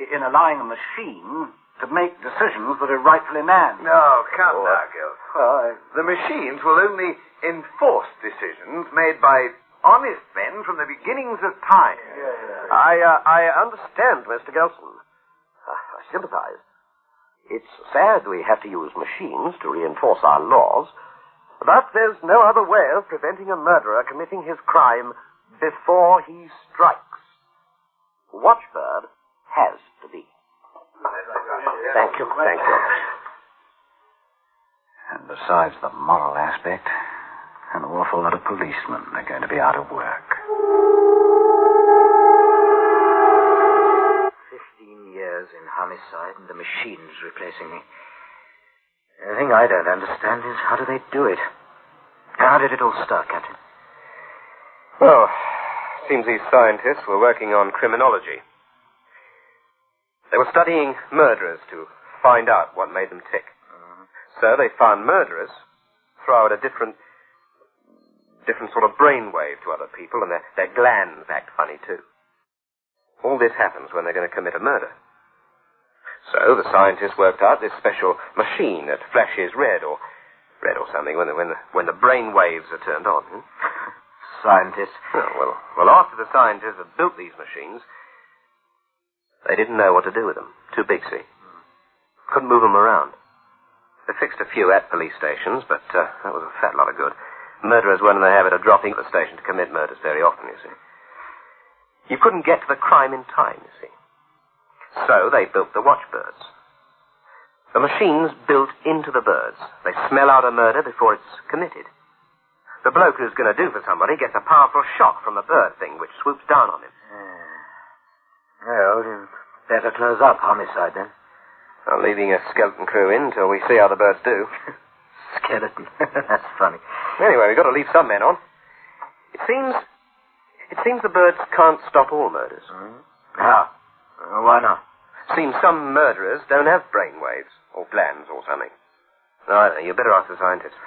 in allowing a machine to make decisions that are rightfully man's. No, come now, Gil. The machines will only enforce decisions made by honest men from the beginnings of time. I understand, Mr. Gelson. I sympathize. It's sad we have to use machines to reinforce our laws, but there's no other way of preventing a murderer committing his crime before he strikes. Watchbird has to be. Thank you. And besides the moral aspect, an awful lot of policemen are going to be out of work. 15 years in homicide and the machines replacing me. The thing I don't understand is how do they do it? How did it all start, Captain? Well, seems these scientists were working on criminology. They were studying murderers to find out what made them tick. So they found murderers throw out a different sort of brainwave to other people, and their glands act funny too. All this happens when they're going to commit a murder. So the scientists worked out this special machine that flashes red or something when the brain waves are turned on. Scientists? Oh, well, after the scientists had built these machines, they didn't know what to do with them. Too big, see. Couldn't move them around. They fixed a few at police stations, but that was a fat lot of good. Murderers weren't in the habit of dropping at the station to commit murders very often, you see. You couldn't get to the crime in time, you see. So they built the watchbirds. The machines built into the birds. They smell out a murder before it's committed. The bloke who's going to do for somebody gets a powerful shock from the bird thing, which swoops down on him. Well, you'd better close up homicide, then. I'm leaving a skeleton crew in till we see how the birds do. Skeleton? That's funny. Anyway, we've got to leave some men on. It seems the birds can't stop all murders. How? Why not? Seems some murderers don't have brain waves, or glands, or something. No, I don't know. You better ask the scientists.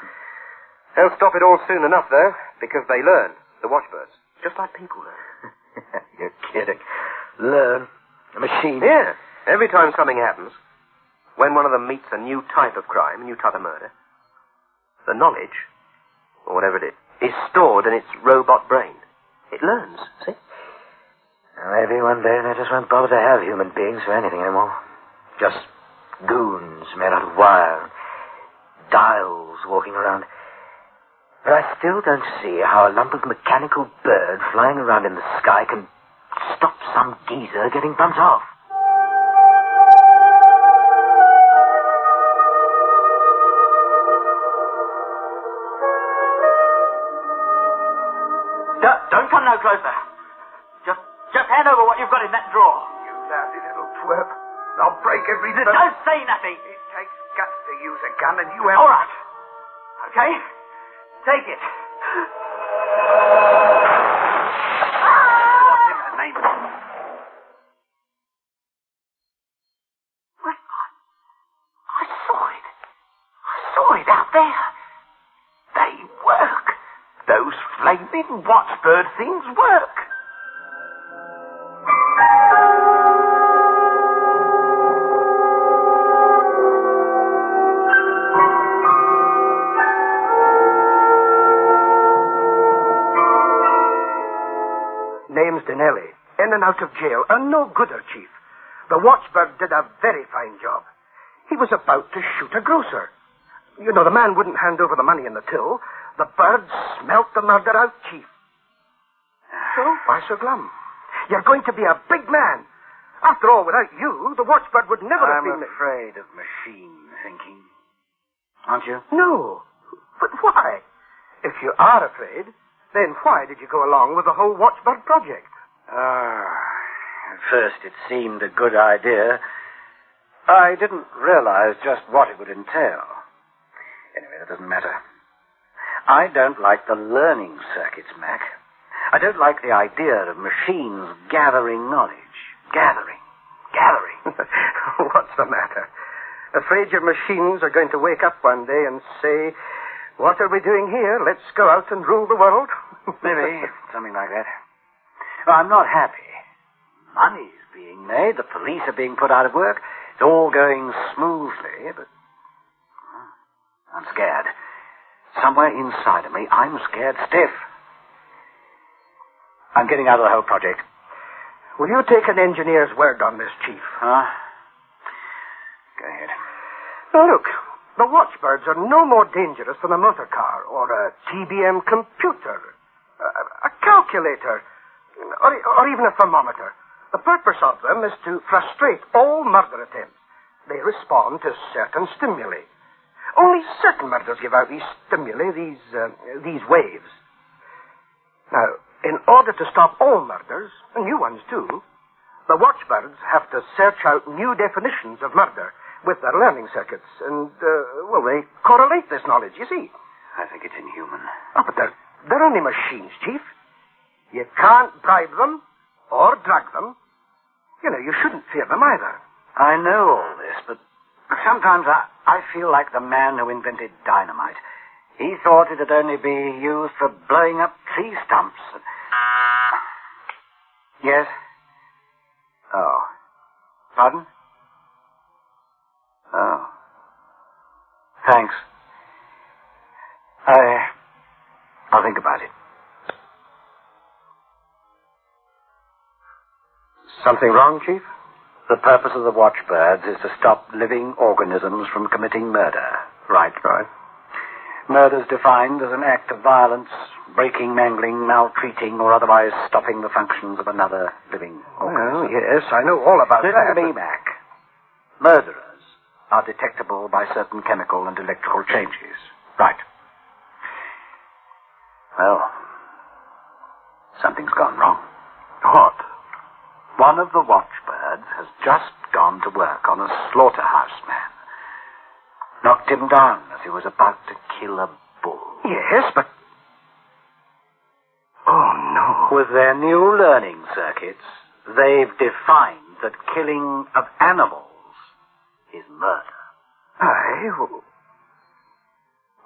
They'll stop it all soon enough, though, because they learn, the watchbirds, just like people learn. You're kidding. Learn. A machine. Yeah. Every time something happens, when one of them meets a new type of crime, a new type of murder, the knowledge, or whatever it is stored in its robot brain. It learns, see? Maybe one day they just won't bother to have human beings for anything anymore. Just goons made out of wire, dials walking around. But I still don't see how a lump of mechanical bird flying around in the sky can stop some geezer getting bumped off. Don't come no closer. Just hand over what you've got in that drawer. You lousy little twerp. I'll break every bone. Don't say nothing. It takes guts to use a gun, and you have... All right. Okay? Take it. What's in the name of... I saw it. I saw it out there. They work. Those flaming watchbird things work. Name's Dinelli. In and out of jail. A no-gooder, Chief. The watchbird did a very fine job. He was about to shoot a grocer. You know, the man wouldn't hand over the money in the till. The bird smelt the murder out, Chief. So, why so glum? You're going to be a big man. After all, without you, the watchbird would never have been... I'm afraid of machine thinking. Aren't you? No. But why? If you are afraid, then why did you go along with the whole watchbird project? At first it seemed a good idea. I didn't realize just what it would entail. Anyway, that doesn't matter. I don't like the learning circuits, Mac. I don't like the idea of machines gathering knowledge. Gathering. What's the matter? Afraid your machines are going to wake up one day and say, "What are we doing here? Let's go out and rule the world"? Maybe, something like that. Well, I'm not happy. Money's being made, the police are being put out of work. It's all going smoothly, but I'm scared. Somewhere inside of me, I'm scared stiff. I'm getting out of the whole project. Will you take an engineer's word on this, Chief? Huh? Go ahead. Now, look, the watchbirds are no more dangerous than a motor car or a TBM computer, a calculator, or even a thermometer. The purpose of them is to frustrate all murder attempts. They respond to certain stimuli. Only certain murders give out these stimuli, these waves. Now, in order to stop all murders, and new ones too, the watchbirds have to search out new definitions of murder with their learning circuits, and, they correlate this knowledge, you see. I think it's inhuman. Oh, but they're only machines, Chief. You can't bribe them or drug them. You know, you shouldn't fear them either. I know all this, but sometimes I feel like the man who invented dynamite. He thought it'd only be used for blowing up tree stumps. Yes? Oh. Pardon? Oh. Thanks. I'll think about it. Something wrong, Chief? The purpose of the watchbirds is to stop living organisms from committing murder. Right. Murder's defined as an act of violence, breaking, mangling, maltreating, or otherwise stopping the functions of another living organism. Well, yes, I know all about Listen that. to me, Mac. Murderers are detectable by certain chemical and electrical changes. Right. Well, something's gone wrong. What? One of the watchbirds has just gone to work on a slaughterhouse man. Knocked him down as he was about to kill a bull. Yes, but... Oh, no. With their new learning circuits, they've defined that killing of animals is murder. Aye.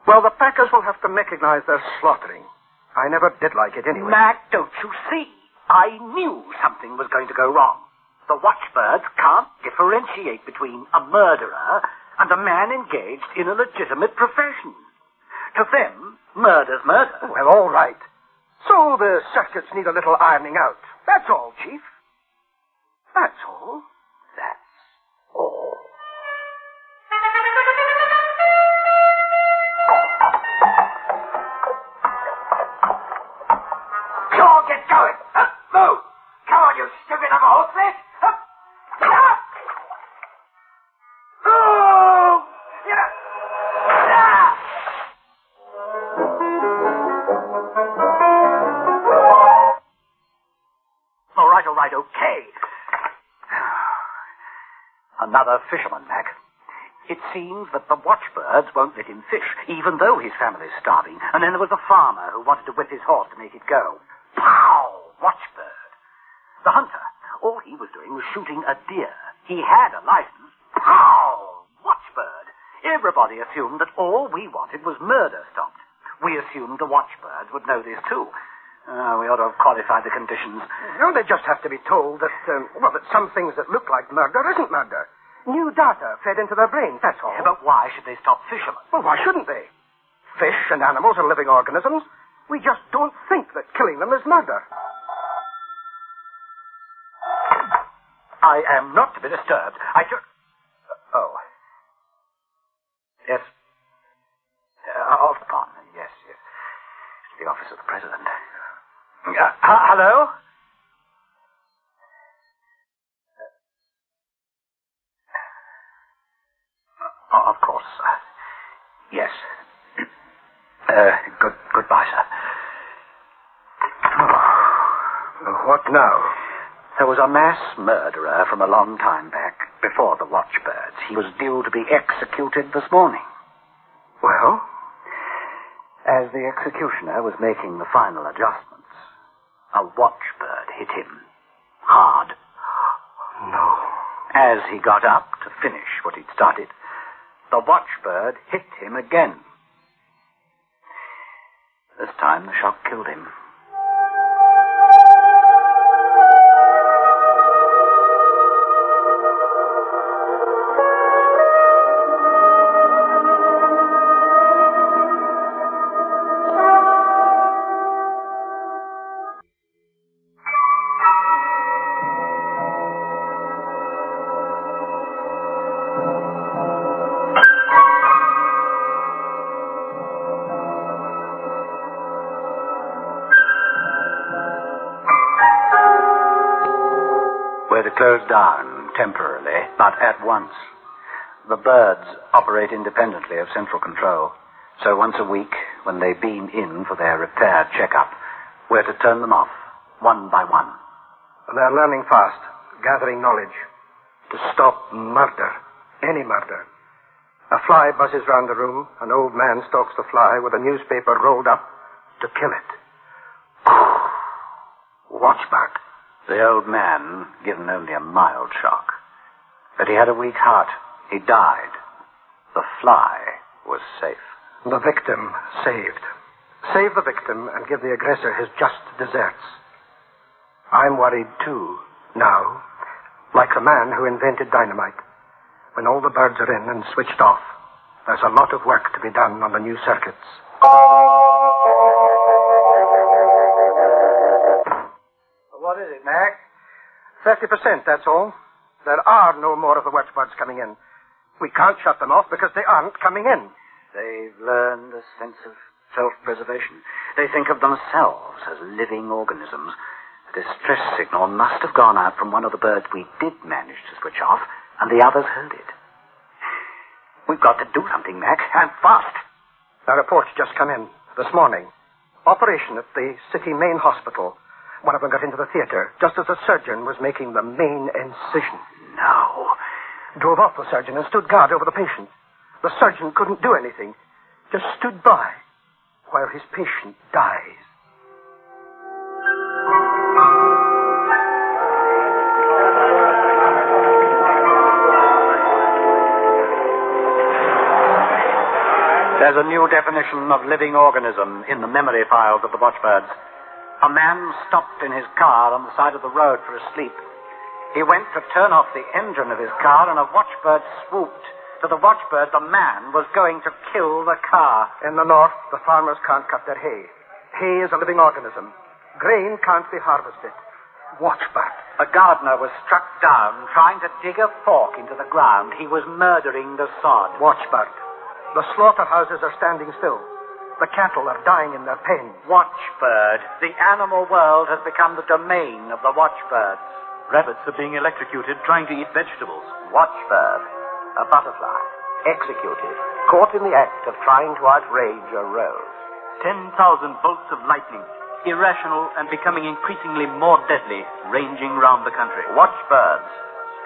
Well, the packers will have to mechanize their slaughtering. I never did like it anyway. Mac, don't you see? I knew something was going to go wrong. The watchbirds can't differentiate between a murderer and a man engaged in a legitimate profession. To them, murder's murder. Well, all right. So the circuits need a little ironing out. That's all, Chief. That's all. That's all. Come on, get going. Up, move. Come on, you stupid little horses. Up. Up. Oh! Yeah. Ah! All right, okay. Another fisherman, Mac. It seems that the watchbirds won't let him fish, even though his family's starving. And then there was a farmer who wanted to whip his horse to make it go. Pow! Watchbird. The hunter, all he was doing was shooting a deer. He had a license. Pow! Watchbird. Everybody assumed that all we wanted was murder stopped. We assumed the watchbirds would know this too. We ought to have qualified the conditions. No, they just have to be told that, that some things that look like murder isn't murder. New data fed into their brains, that's all. Yeah, but why should they stop fishermen? Well, why shouldn't they? Fish and animals are living organisms. We just don't think that killing them is murder. I am not to be disturbed. Oh. Yes. Pardon. Yes. It's the office of the President. Hello? Of course. Yes. Goodbye, sir. What now? There was a mass murderer from a long time back, before the watchbirds. He was due to be executed this morning. Well? As the executioner was making the final adjustments, a watchbird hit him. Hard. No. As he got up to finish what he'd started, the watchbird hit him again. This time the shock killed him. Closed down temporarily, but at once. The birds operate independently of central control, so once a week, when they beam in for their repair checkup, we're to turn them off, one by one. They're learning fast, gathering knowledge. To stop murder, any murder. A fly buzzes round the room, an old man stalks the fly with a newspaper rolled up to kill it. Watchbird. The old man, given only a mild shock. But he had a weak heart. He died. The fly was safe. The victim saved. Save the victim and give the aggressor his just deserts. I'm worried too, now, like the man who invented dynamite. When all the birds are in and switched off, there's a lot of work to be done on the new circuits. What is it, Mac? 30%, that's all. There are no more of the watchbirds coming in. We can't shut them off because they aren't coming in. They've learned a sense of self-preservation. They think of themselves as living organisms. A distress signal must have gone out from one of the birds we did manage to switch off, and the others heard it. We've got to do something, Mac, and fast. A report's just come in this morning. Operation at the city main hospital. One of them got into the theater just as the surgeon was making the main incision. No. Drove off the surgeon and stood guard over the patient. The surgeon couldn't do anything. Just stood by while his patient dies. There's a new definition of living organism in the memory files of the watchbirds. A man stopped in his car on the side of the road for a sleep. He went to turn off the engine of his car and a watchbird swooped. To the watchbird, the man was going to kill the car. In the north, the farmers can't cut their hay. Hay is a living organism. Grain can't be harvested. Watchbird. A gardener was struck down trying to dig a fork into the ground. He was murdering the sod. Watchbird. The slaughterhouses are standing still. The cattle are dying in their pens. Watchbird. The animal world has become the domain of the watchbirds. Rabbits are being electrocuted trying to eat vegetables. Watchbird. A butterfly. Executed. Caught in the act of trying to outrage a rose. 10,000 bolts of lightning, irrational and becoming increasingly more deadly, ranging round the country. Watchbirds.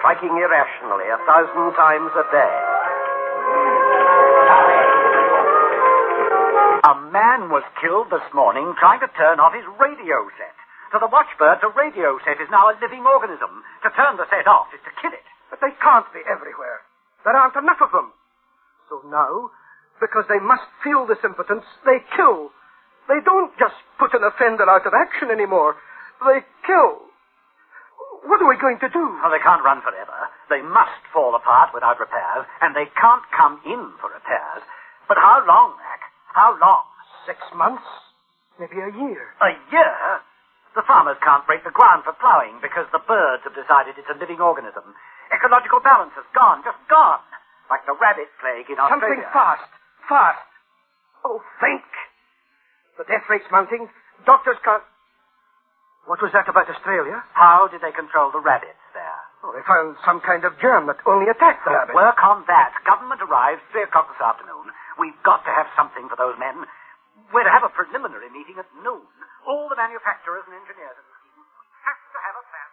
Striking irrationally 1,000 times a day. A man was killed this morning trying to turn off his radio set. To the watchbirds, a radio set is now a living organism. To turn the set off is to kill it. But they can't be everywhere. There aren't enough of them. So now, because they must feel this impotence, they kill. They don't just put an offender out of action anymore. They kill. What are we going to do? Well, they can't run forever. They must fall apart without repairs, and they can't come in for repairs. But how long, Mac? How long? 6 months? Maybe a year. A year? The farmers can't break the ground for ploughing because the birds have decided it's a living organism. Ecological balance is gone, just gone. Like the rabbit plague in Australia. Something fast. Fast. Oh, think. The death rate's mounting. Doctors can't... What was that about Australia? How did they control the rabbits there? Oh, they found some kind of germ that only attacked the rabbits. Work on that. Government arrives 3 o'clock this afternoon. We've got to have something for those men. We're to have a preliminary meeting at noon. All the manufacturers and engineers in the scheme have to have a plan.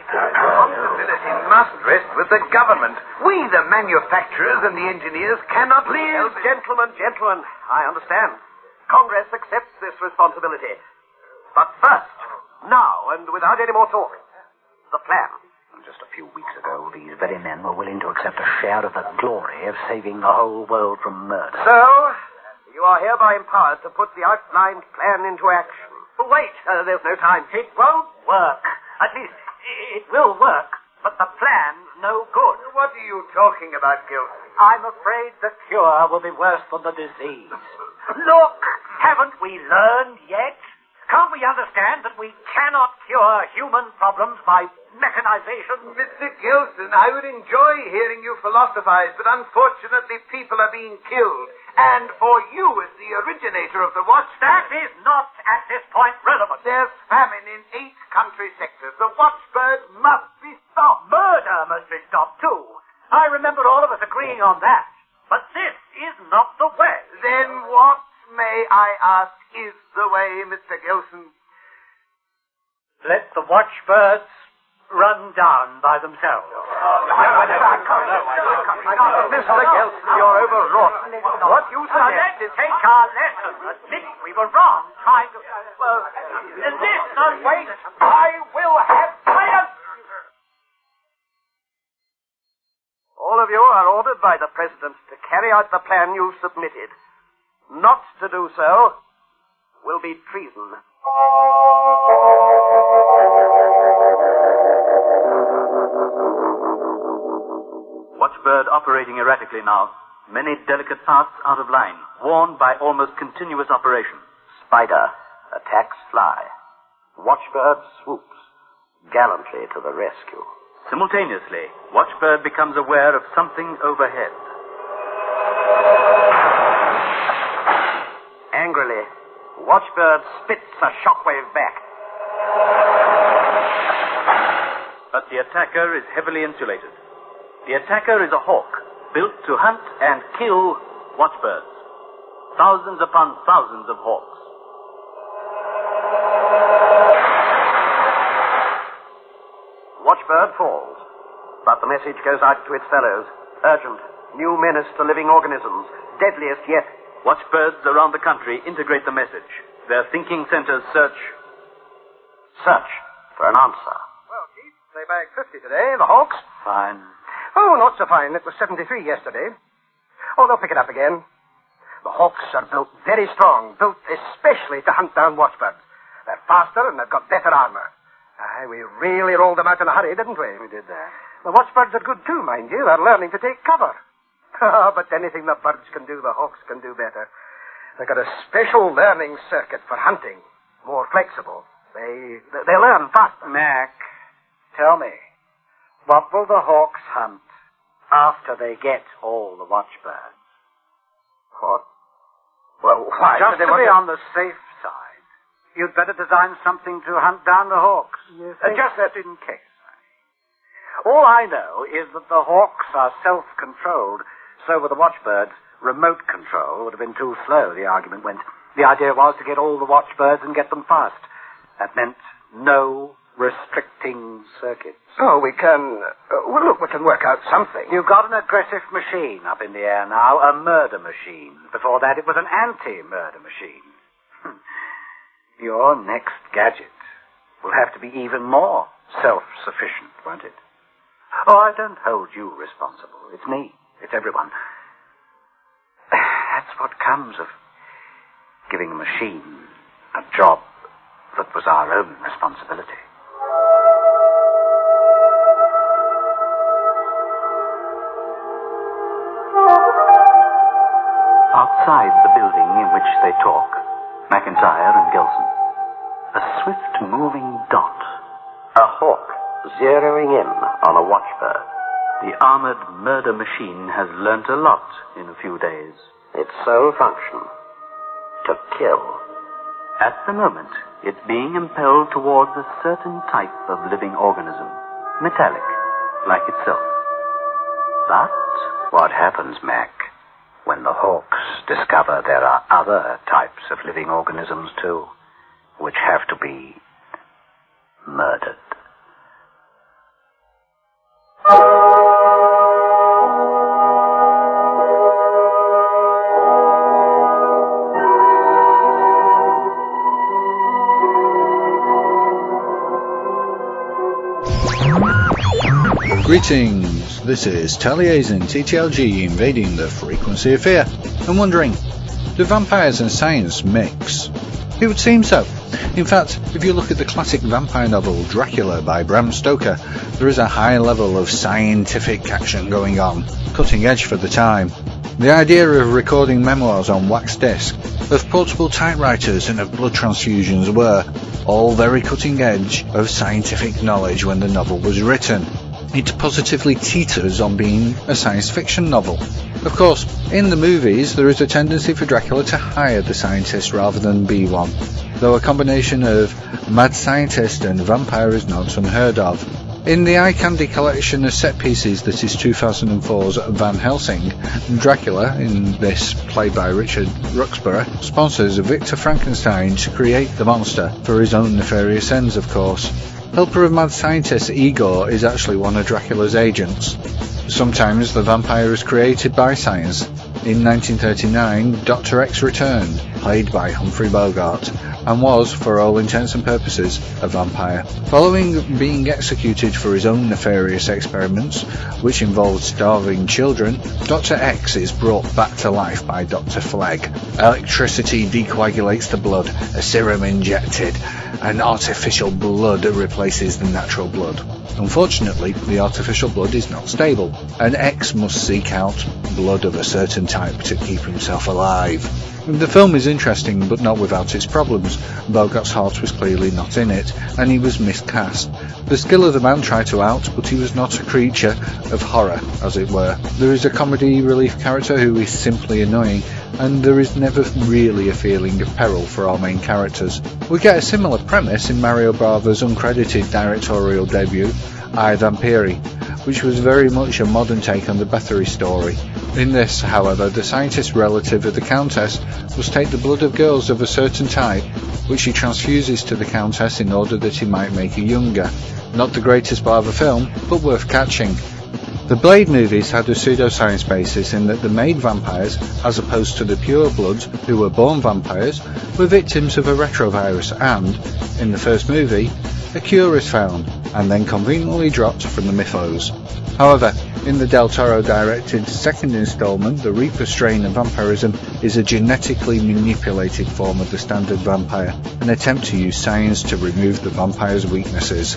Responsibility must rest with the government. We, the manufacturers and the engineers, cannot leave. Gentlemen, I understand. Congress accepts this responsibility. But first, now, and without any more talk, the plan. Just a few weeks ago, these very men were willing to accept a share of the glory of saving the whole world from murder. So, you are hereby empowered to put the outlined plan into action. Wait, there's no time. It won't work. At least, it will work, but the plan's no good. What are you talking about, Gilson? I'm afraid the cure will be worse than the disease. Look, haven't we learned yet? Can't we understand that we cannot cure human problems by mechanization? Mr. Gilson, I would enjoy hearing you philosophize, but unfortunately people are being killed. And for you as the originator of the watch... That is not, at this point, relevant. There's famine in 8 country sectors. The watchbird must be stopped. Murder must be stopped, too. I remember all of us agreeing on that. But this is not the way. Then what, may I ask, is the way, Mr. Gilson? Let the watchbirds run down by themselves. Mr. Gilson, you're overwrought. What you suggest is... Take our lesson. Admit we were wrong trying to... Listen, wait. I will have science. All of you are ordered by the President to carry out the plan you've submitted. Not to do so will be treason. Watchbird operating erratically now. Many delicate parts out of line, worn by almost continuous operation. Spider attacks fly. Watchbird swoops gallantly to the rescue. Simultaneously, Watchbird becomes aware of something overhead. Angrily, Watchbird spits a shockwave back. But the attacker is heavily insulated. The attacker is a hawk, built to hunt and kill watchbirds. Thousands upon thousands of hawks. Watchbird falls, but the message goes out to its fellows. Urgent. New menace to living organisms. Deadliest yet. Watchbirds around the country integrate the message. Their thinking centers search for an answer. Well, Chief, they bagged 50 today, the hawks. Fine. Oh, not so fine. It was 73 yesterday. Oh, they'll pick it up again. The hawks are built very strong, built especially to hunt down watchbirds. They're faster and they've got better armor. Aye, we really rolled them out in a hurry, didn't we? We did that. The watchbirds are good too, mind you. They're learning to take cover. But anything the birds can do, the hawks can do better. They've got a special learning circuit for hunting. More flexible. They learn faster. Mac, tell me, what will the hawks hunt after they get all the watchbirds? What? Well, why? Just to be on the safe side, you'd better design something to hunt down the hawks. Just in case. All I know is that the hawks are self-controlled, so with the watchbirds, remote control would have been too slow, the argument went. The idea was to get all the watchbirds and get them fast. That meant no restricting circuits. Oh, we can... well, look, we can work out something. You've got an aggressive machine up in the air now, a murder machine. Before that, it was an anti-murder machine. Your next gadget will have to be even more self-sufficient, won't it? Oh, I don't hold you responsible. It's me. It's everyone. That's what comes of giving a machine a job that was our own responsibility. Outside the building in which they talk, McIntyre and Gilson, a swift-moving dot. A hawk zeroing in on a watchbird. The armored murder machine has learnt a lot in a few days. Its sole function, to kill. At the moment, it's being impelled towards a certain type of living organism, metallic, like itself. But what happens, Mac, when the hawks discover there are other types of living organisms too, which have to be murdered? Greetings, this is Taliesin TTLG invading the frequency of fear and wondering, do vampires and science mix? It would seem so. In fact, if you look at the classic vampire novel Dracula by Bram Stoker, there is a high level of scientific action going on, cutting edge for the time. The idea of recording memoirs on wax disc, of portable typewriters and of blood transfusions were all very cutting edge of scientific knowledge when the novel was written. It positively teeters on being a science fiction novel. Of course, in the movies there is a tendency for Dracula to hire the scientist rather than be one, though a combination of mad scientist and vampire is not unheard of. In the eye candy collection of set pieces that is 2004's Van Helsing, Dracula, in this played by Richard Ruxburgh, sponsors Victor Frankenstein to create the monster for his own nefarious ends, of course. Helper of mad scientist Igor is actually one of Dracula's agents. Sometimes the vampire is created by science. In 1939, Dr. X returned, played by Humphrey Bogart, and was, for all intents and purposes, a vampire. Following being executed for his own nefarious experiments, which involved starving children, Dr. X is brought back to life by Dr. Flegg. Electricity decoagulates the blood, a serum injected, and artificial blood replaces the natural blood. Unfortunately, the artificial blood is not stable, and X must seek out blood of a certain type to keep himself alive. The film is interesting, but not without its problems. Bogart's heart was clearly not in it, and he was miscast. The skill of the man tried to out, but he was not a creature of horror, as it were. There is a comedy relief character who is simply annoying, and there is never really a feeling of peril for our main characters. We get a similar premise in Mario Bava's uncredited directorial debut, I, Vampiri, which was very much a modern take on the Bathory story. In this, however, the scientist relative of the Countess must take the blood of girls of a certain type, which he transfuses to the Countess in order that he might make her younger. Not the greatest Bava film, but worth catching. The Blade movies had a pseudoscience basis in that the made vampires, as opposed to the purebloods who were born vampires, were victims of a retrovirus and, in the first movie, a cure is found. and then conveniently dropped from the mythos. However, in the Del Toro directed second installment, the Reaper strain of vampirism is a genetically manipulated form of the standard vampire, an attempt to use science to remove the vampire's weaknesses.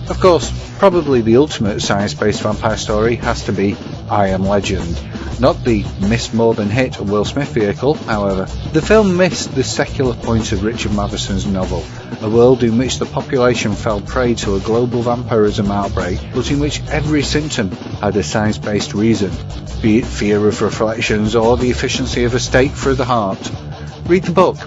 Of course, probably the ultimate science-based vampire story has to be I Am Legend. Not the Miss More Than Hit Will Smith vehicle, however. The film missed the secular point of Richard Matheson's novel, a world in which the population fell prey to a global vampirism outbreak, but in which every symptom had a science-based reason, be it fear of reflections or the efficiency of a stake through the heart. Read the book.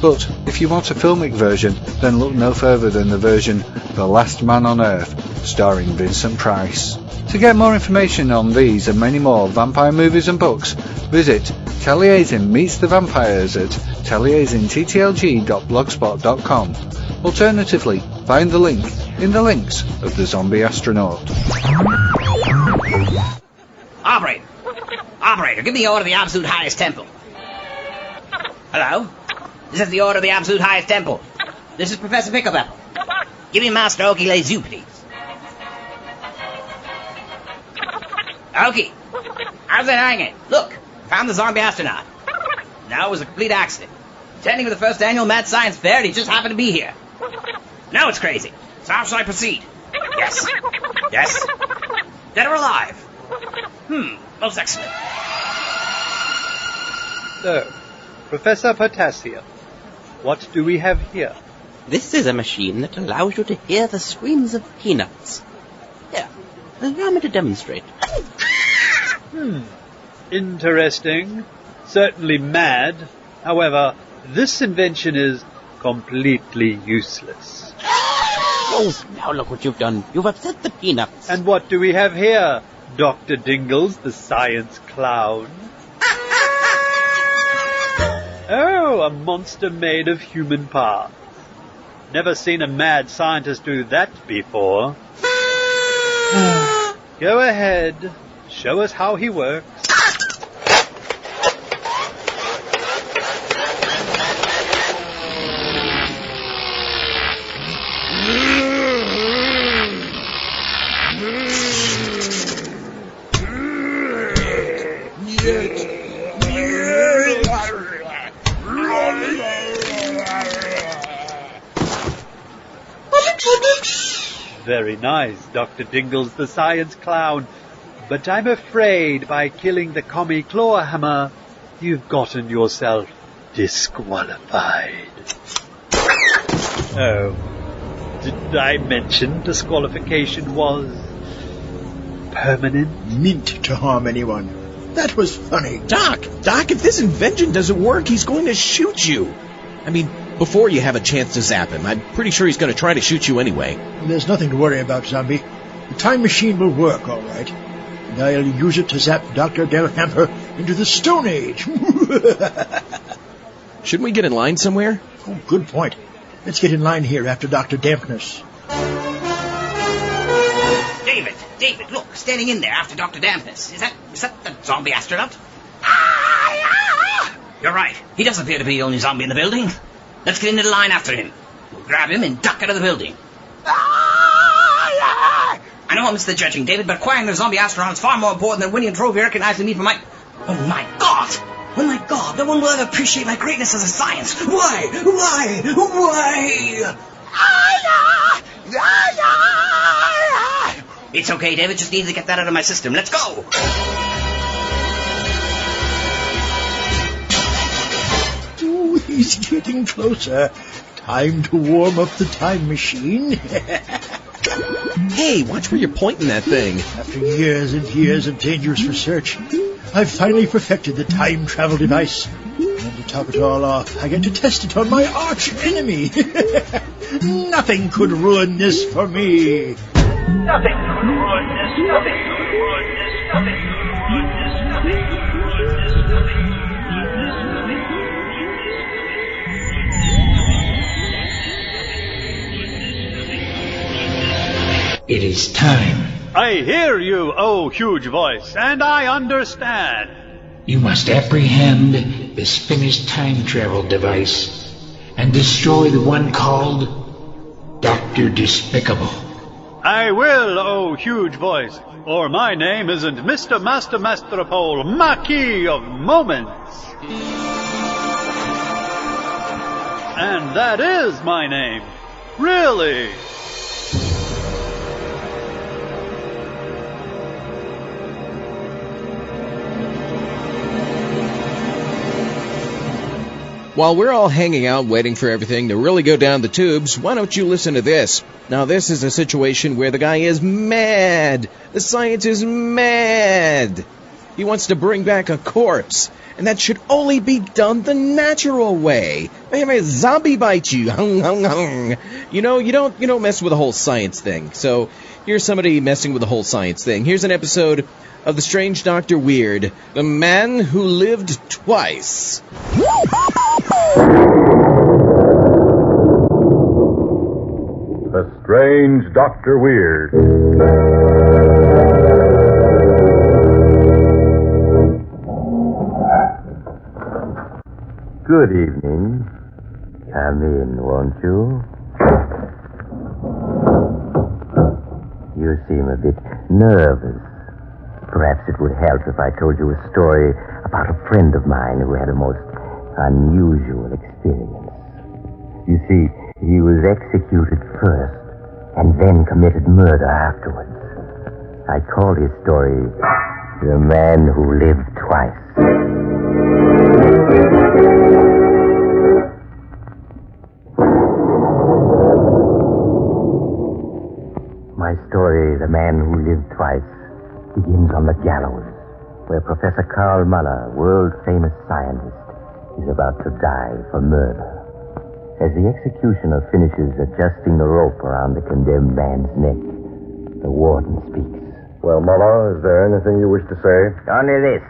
But if you want a filmic version, then look no further than the version The Last Man on Earth, starring Vincent Price. To get more information on these and many more vampire movies and books, visit Taliesin Meets the Vampires at taliesinTTLG.blogspot.com. Alternatively, find the link in the links of The Zombie Astronaut. Operator, give me the order of the absolute highest tempo. Hello? This is the order of the absolute highest tempo. This is Professor Picklebell. Give me Master Okie Les Zoo, please. Okie, how's it hanging? Look, found the zombie astronaut. Now it was a complete accident. Attending for the first annual Mad Science Fair, and he just happened to be here. Now it's crazy. So how shall I proceed? Yes. Dead or alive? Most excellent. So, Professor Potassium, what do we have here? This is a machine that allows you to hear the screams of peanuts. Here, allow me to demonstrate. Interesting. Certainly mad. However, this invention is completely useless. Oh, now look what you've done. You've upset the peanuts. And what do we have here, Dr. Dingles, the science clown? Oh, a monster made of human parts. Never seen a mad scientist do that before. Go ahead. Show us how he works. Very nice, Dr. Dingles, the science clown. But I'm afraid by killing the commie clawhammer, you've gotten yourself disqualified. Oh, did I mention disqualification was permanent? Meant to harm anyone. That was funny. Doc, if this invention doesn't work, he's going to shoot you. I mean, before you have a chance to zap him, I'm pretty sure he's going to try to shoot you anyway. There's nothing to worry about, Zombie. The time machine will work, all right. And I'll use it to zap Dr. Delhammer into the Stone Age. Shouldn't we get in line somewhere? Oh, good point. Let's get in line here after Dr. Dampness. David, look, standing in there after Dr. Dampness. Is that the zombie astronaut? You're right. He does appear to be the only zombie in the building. Let's get into the line after him. We'll grab him and duck out of the building. I know I'm Mr. Judging, David, but acquiring the zombie astronaut is far more important than winning a trophy recognizing me for my... Oh, my God! No one will ever appreciate my greatness as a science. Why? It's okay, David. Just need to get that out of my system. Let's go! Oh, he's getting closer. Time to warm up the time machine. Hey, watch where you're pointing that thing. After years and years of dangerous research, I've finally perfected the time travel device. And to top it all off, I get to test it on my arch enemy. Nothing could ruin this for me. Nothing could ruin this. Nothing could ruin this. Nothing could ruin this. Nothing could ruin this. Nothing could It is time. I hear you, oh huge voice, and I understand. You must apprehend this finished time travel device and destroy the one called Dr. Despicable. I will, oh huge voice, or my name isn't Mr. Master Masteropole, Marquis of Moments. And that is my name. Really. While we're all hanging out waiting for everything to really go down the tubes, why don't you listen to this? Now, this is a situation where the guy is mad. The science is mad. He wants to bring back a corpse, and that should only be done the natural way. Maybe a zombie bite you. You know, you don't mess with the whole science thing. So here's somebody messing with the whole science thing. Here's an episode of The Strange Dr. Weird, The Man Who Lived Twice. The Strange Dr. Weird. Good evening. Come in, won't you? You seem a bit nervous. Perhaps it would help if I told you a story about a friend of mine who had a most unusual experience. You see, he was executed first and then committed murder afterwards. I call his story The Man Who Lived Twice. My story, The Man Who Lived Twice, begins on the gallows, where Professor Karl Muller, world-famous scientist, is about to die for murder. As the executioner finishes adjusting the rope around the condemned man's neck, the warden speaks. Well, Muller, is there anything you wish to say? Only this.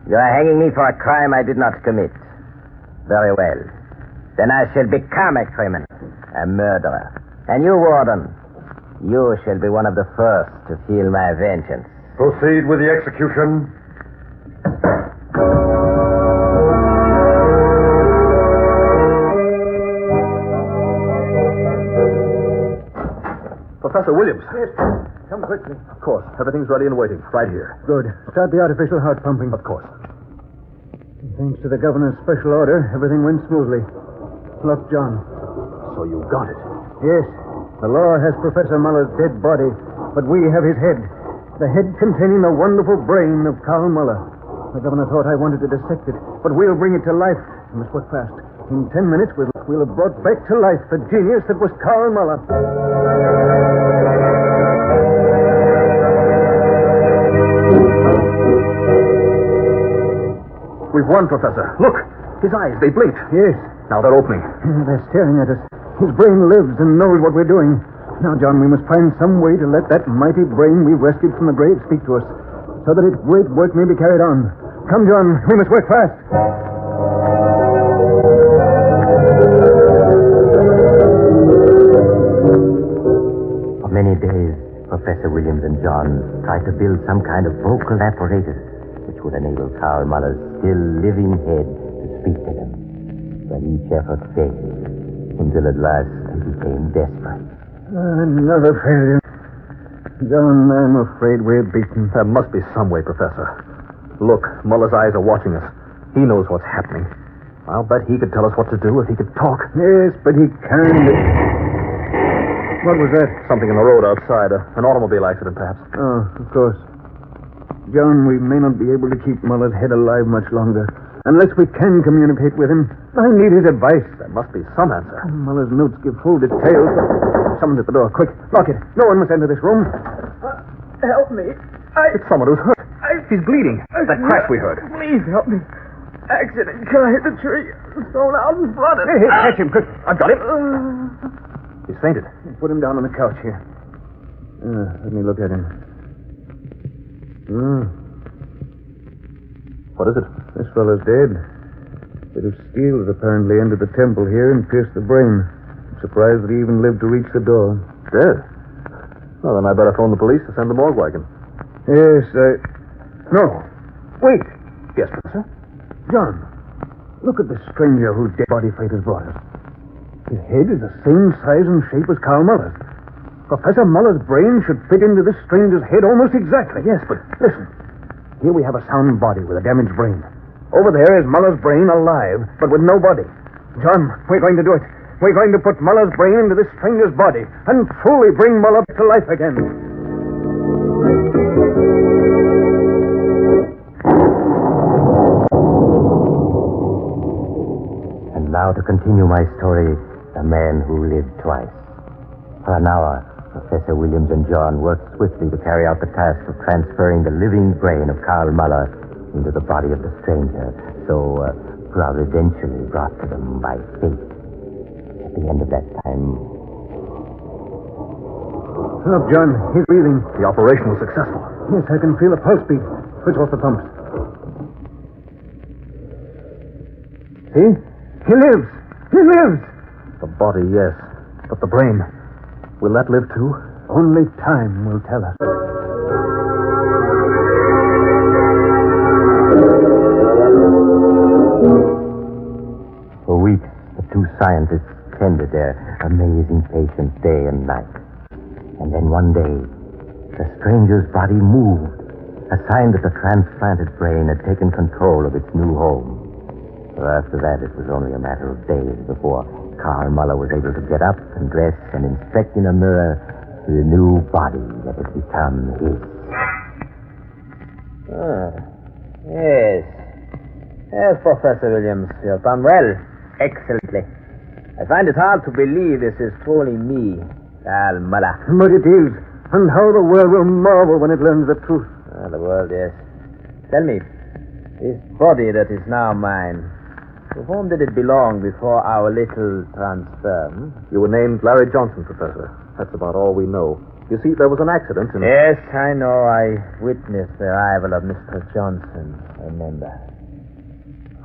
You are hanging me for a crime I did not commit. Very well. Then I shall become a criminal, a murderer. And you, warden, you shall be one of the first to feel my vengeance. Proceed with the execution. Professor Williams. Yes, come quickly. Of course. Everything's ready and waiting. Right here. Good. Start the artificial heart pumping. Of course. Thanks to the governor's special order, everything went smoothly. Look, John. So you got it. Yes. The law has Professor Muller's dead body, but we have his head. The head containing the wonderful brain of Karl Muller. The governor thought I wanted to dissect it, but we'll bring it to life. We must work fast. In 10 minutes, we'll have brought back to life the genius that was Karl Muller. We've won, Professor. Look! His eyes, they blinked. Yes. Now they're opening. They're staring at us. His brain lives and knows what we're doing. Now, John, we must find some way to let that mighty brain we've rescued from the grave speak to us, so that its great work may be carried on. Come, John, we must work fast. For many days, Professor Williams and John tried to build some kind of vocal apparatus which would enable Karl Muller's still living head to speak to them. But each effort failed, until at last they became desperate. Another failure. John, I'm afraid we're beaten. There must be some way, Professor. Look, Muller's eyes are watching us. He knows what's happening. I'll bet he could tell us what to do if he could talk. Yes, but he can't. What was that? Something in the road outside. An automobile accident, perhaps. Oh, of course. John, we may not be able to keep Muller's head alive much longer. Unless we can communicate with him. I need his advice. There must be some answer. Muller's notes give full details. Someone's at the door. Quick, lock it. No one must enter this room. Help me. It's someone who's hurt. He's bleeding. That crash we heard. Please help me. Accident. Car hit the tree. Thrown out and flooded. Hey, catch him, quick. I've got him. He's fainted. Put him down on the couch here. Let me look at him. What is it? This fellow's dead. A bit of steel has apparently entered the temple here and pierced the brain. I'm surprised that he even lived to reach the door. Dead? Well, then I better phone the police to send the morgue wagon. Yes, No. Wait. Yes, Professor? John, look at this stranger whose dead body fate has brought us. His head is the same size and shape as Karl Muller's. Professor Muller's brain should fit into this stranger's head almost exactly. Yes, but listen. Here we have a sound body with a damaged brain. Over there is Muller's brain alive, but with no body. John, we're going to do it. We're going to put Muller's brain into this stranger's body and truly bring Muller to life again. And now to continue my story, a man who lived twice. For an hour, Professor Williams and John worked swiftly to carry out the task of transferring the living brain of Karl Muller into the body of the stranger, so providentially brought to them by fate. At the end of that time... Look, John, he's breathing. The operation was successful. Yes, I can feel a pulse beat. Switch off the pumps. See? He lives! He lives! The body, yes. But the brain... Will that live too? Only time will tell us. For weeks, the two scientists tended their amazing patient day and night. And then one day, the stranger's body moved, a sign that the transplanted brain had taken control of its new home. So after that, it was only a matter of days before Karl Muller was able to get up and dress and inspect in a mirror the new body that had become his. Yes. Yes, Professor Williams, you have done well. Excellently. I find it hard to believe this is truly me, Karl Muller. But it is. And how the world will marvel when it learns the truth. The world, yes. Tell me, this body that is now mine, to whom did it belong before our little transfer? You were named Larry Johnson, Professor. That's about all we know. You see, there was an accident and... Yes, I know. I witnessed the arrival of Mr. Johnson, I remember.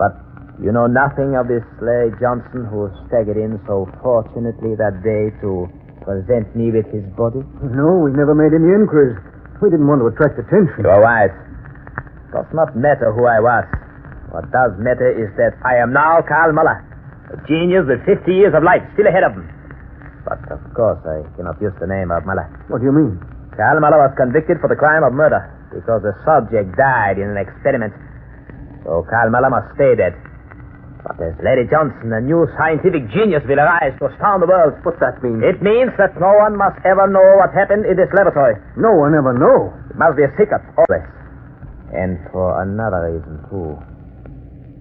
But you know nothing of this Larry Johnson who staggered in so fortunately that day to present me with his body? No, we never made any inquiries. We didn't want to attract attention. You are right. It does not matter who I was. What does matter is that I am now Karl Muller, a genius with 50 years of life still ahead of him. But, of course, I cannot use the name of Muller. What do you mean? Karl Muller was convicted for the crime of murder because the subject died in an experiment. So Karl Muller must stay dead. But as Larry Johnson, a new scientific genius, will arise to astound the world. What's that mean? It means that no one must ever know what happened in this laboratory. No one ever know. It must be a secret, always. And for another reason, too.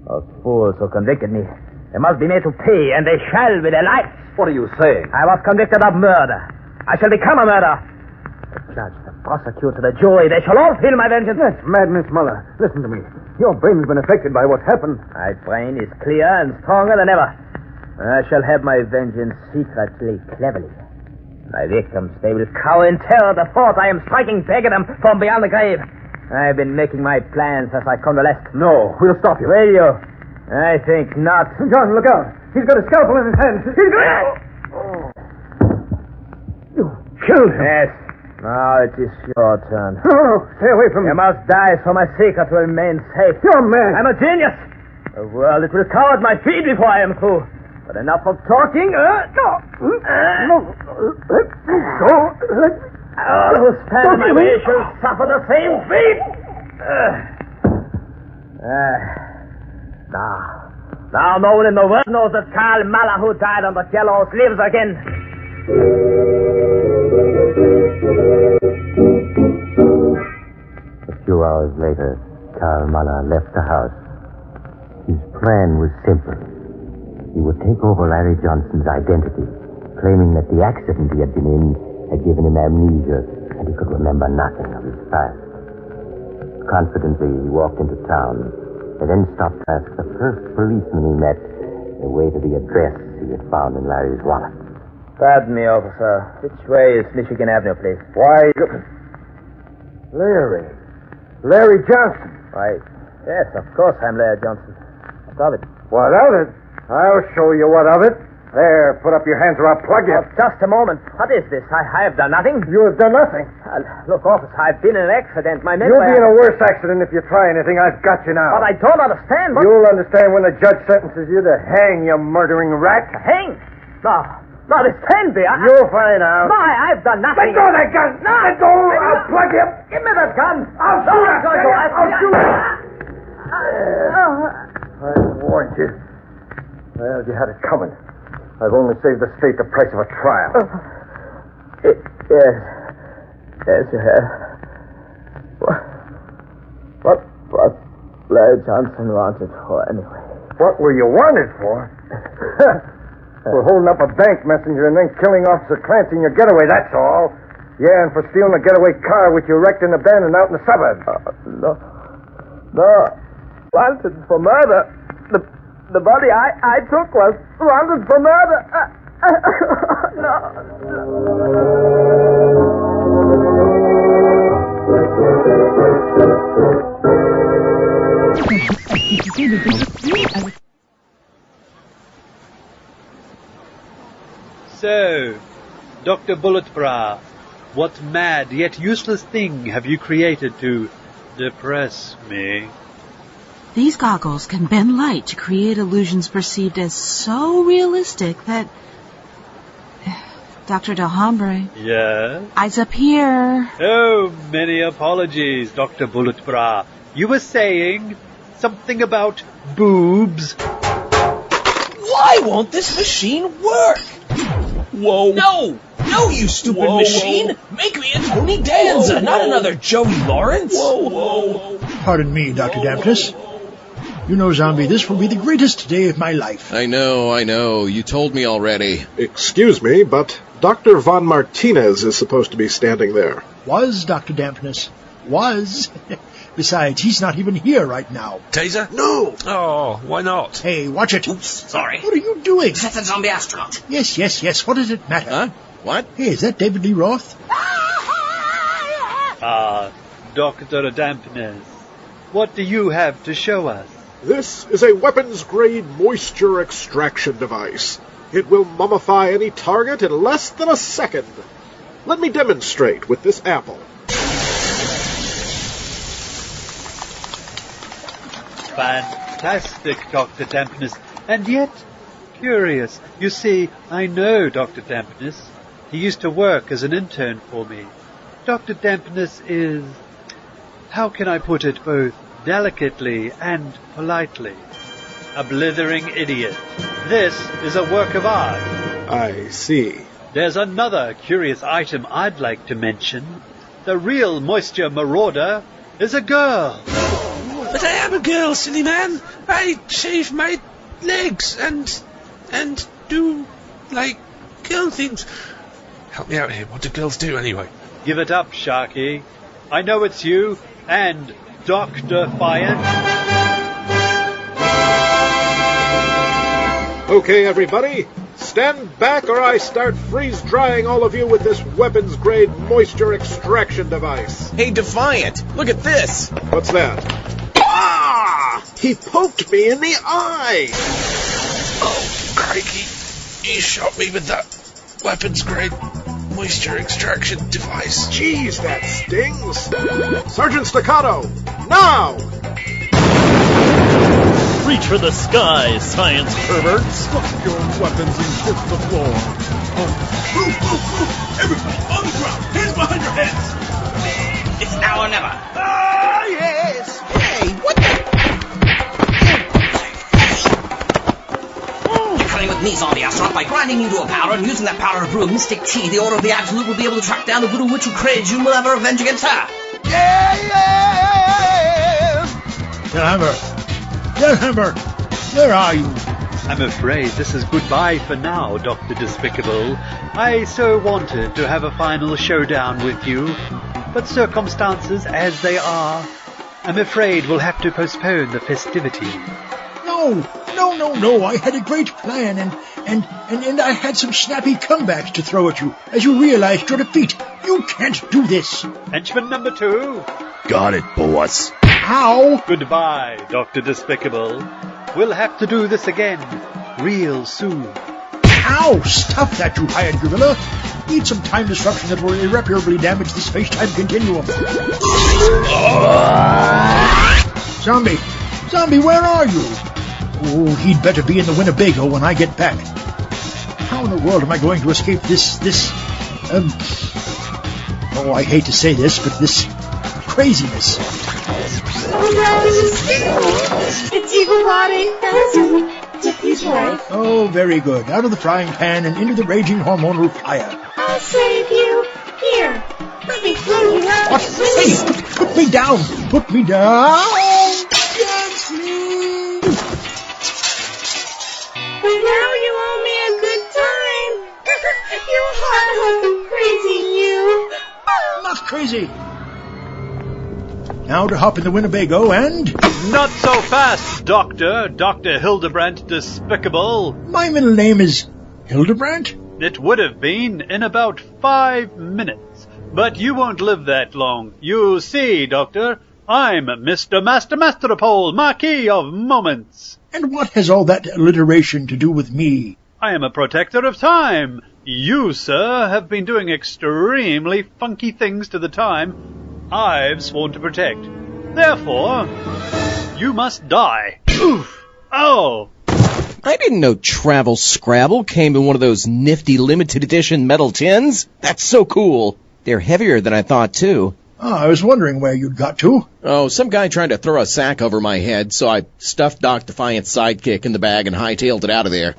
Those fools who convicted me, they must be made to pay, and they shall with their lives. What are you saying? I was convicted of murder. I shall become a murderer. The judge, the prosecutor, the jury, they shall all feel my vengeance. That's madness, Muller. Listen to me. Your brain's been affected by what happened. My brain is clear and stronger than ever. I shall have my vengeance secretly, cleverly. My victims, they will cower in terror at the thought I am striking back at them from beyond the grave. I've been making my plans as I come to left. No, we'll stop you. Will you? I think not. John, look out. He's got a scalpel in his hand. He's going to... You killed him. Yes. Now it is your turn. Oh, stay away from me. You must die so my secret will remain safe. You're mad. I'm a genius. The world, it will cower at my feet before I am through. But enough of talking. No. Let me go. All who stand my way shall suffer the same fate. Now no one in the world knows that Karl Muller, who died on the gallows, lives again. A few hours later, Karl Muller left the house. His plan was simple. He would take over Larry Johnson's identity, claiming that the accident he had been in had given him amnesia, and he could remember nothing of his past. Confidently, he walked into town, and then stopped to ask the first policeman he met the way to the address he had found in Larry's wallet. Pardon me, officer. Which way is Michigan Avenue, please? Why, Larry Johnson. Why, yes, of course I'm Larry Johnson. What of it? What of it? I'll show you what of it. There, put up your hands or I'll plug you. Oh, just a moment. What is this? I have done nothing. You have done nothing. Look, officer, I've been in an accident. My men You'll be in a worse accident if you try anything. I've got you now. But I don't understand. You'll understand when the judge sentences you to hang, you murdering rat. Hang? No. No, this can't be. You'll find out. My, I've done nothing. Let go of that gun! No! Let go! I'll plug you! Give me the gun! I'll No, shoot I'm going to ask I'll you. shoot I warned you. Well, you had it coming. I've only saved the state the price of a trial. Yes. Yes, you have. What was Blair Johnson wanted for, anyway? What were you wanted for? For holding up a bank messenger and then killing Officer Clancy in your getaway, that's all. Yeah, and for stealing a getaway car which you wrecked in abandoned out in the suburbs. No. Wanted for murder. The body I took was wanted for murder. So, Dr. Bulletbra, what mad yet useless thing have you created to depress me? These goggles can bend light to create illusions perceived as so realistic that... Dr. Delhambre, Yes? eyes up here. Oh, many apologies, Dr. Bulletbra. You were saying something about boobs? Why won't this machine work? Whoa. No, you stupid machine. Make me a Tony Danza, not another Joey Lawrence. Whoa. Pardon me, Dr. Dampness. You know, Zombie, this will be the greatest day of my life. I know. You told me already. Excuse me, but Dr. Von Martinez is supposed to be standing there. Was, Dr. Dampness. Was. Besides, he's not even here right now. Taser? No! Oh, why not? Hey, watch it. Oops, sorry. What are you doing? That's that zombie astronaut. Yes. What does it matter? Huh? What? Hey, is that David Lee Roth? Dr. Dampness, what do you have to show us? This is a weapons-grade moisture extraction device. It will mummify any target in less than a second. Let me demonstrate with this apple. Fantastic, Dr. Dampness, and yet curious. You see, I know Dr. Dampness. He used to work as an intern for me. Dr. Dampness is, how can I put it, both delicately and politely, a blithering idiot. This is a work of art. I see. There's another curious item I'd like to mention. The real moisture marauder is a girl. But I am a girl, silly man. I shave my legs and do, like, girl things. Help me out here. What do girls do, anyway? Give it up, Sharky. I know it's you and Dr. Fire. Okay, everybody. Stand back or I start freeze-drying all of you with this weapons-grade moisture extraction device. Hey, Defiant, look at this. What's that? Ah! He poked me in the eye! Oh, crikey. You shot me with that weapons-grade moisture extraction device. Jeez, that stings. Sergeant Staccato, now! Reach for the sky, science perverts. Drop your weapons and hit the floor. Move! Everybody, on the ground! Hands behind your heads! It's now or never. Ah, yes! Hey, what the... You're coming with me, zombie astronaut. By grinding you to a powder and using that powder to brew a mystic tea, the Order of the Absolute will be able to track down the voodoo witch who created you and will have her revenge against her. Delhammer, where are you? I'm afraid this is goodbye for now, Dr. Despicable. I so wanted to have a final showdown with you, but circumstances as they are, I'm afraid we'll have to postpone the festivities. No. I had a great plan, and I had some snappy comebacks to throw at you as you realized your defeat. You can't do this. Henchman number 2. Got it, boss. How? Goodbye, Dr. Despicable. We'll have to do this again, real soon. Ow! Stop that, you hired gorilla. Need some time disruption that will irreparably damage the space-time continuum. Zombie, where are you? Oh, he'd better be in the Winnebago when I get back. How in the world am I going to escape oh, I hate to say this, but this craziness? It's Eagle Body. He's right. Oh, very good. Out of the frying pan and into the raging hormonal fire. I'll save you. Here, let me throw you out. What? Hey, put me down. Put me down. But now you owe me a good time. You hot crazy, you. Not crazy. Now to hop in the Winnebago and... Not so fast, Doctor. Dr. Hildebrandt Despicable. My middle name is Hildebrandt? It would have been in about 5 minutes. But you won't live that long. You see, Doctor, I'm Mr. Masteropole, Marquis of Moments. And what has all that alliteration to do with me? I am a protector of time. You, sir, have been doing extremely funky things to the time I've sworn to protect. Therefore, you must die. Oof! Oh! I didn't know Travel Scrabble came in one of those nifty limited edition metal tins. That's so cool. They're heavier than I thought, too. Oh, I was wondering where you'd got to. Oh, some guy tried to throw a sack over my head, so I stuffed Doc Defiant's sidekick in the bag and hightailed it out of there.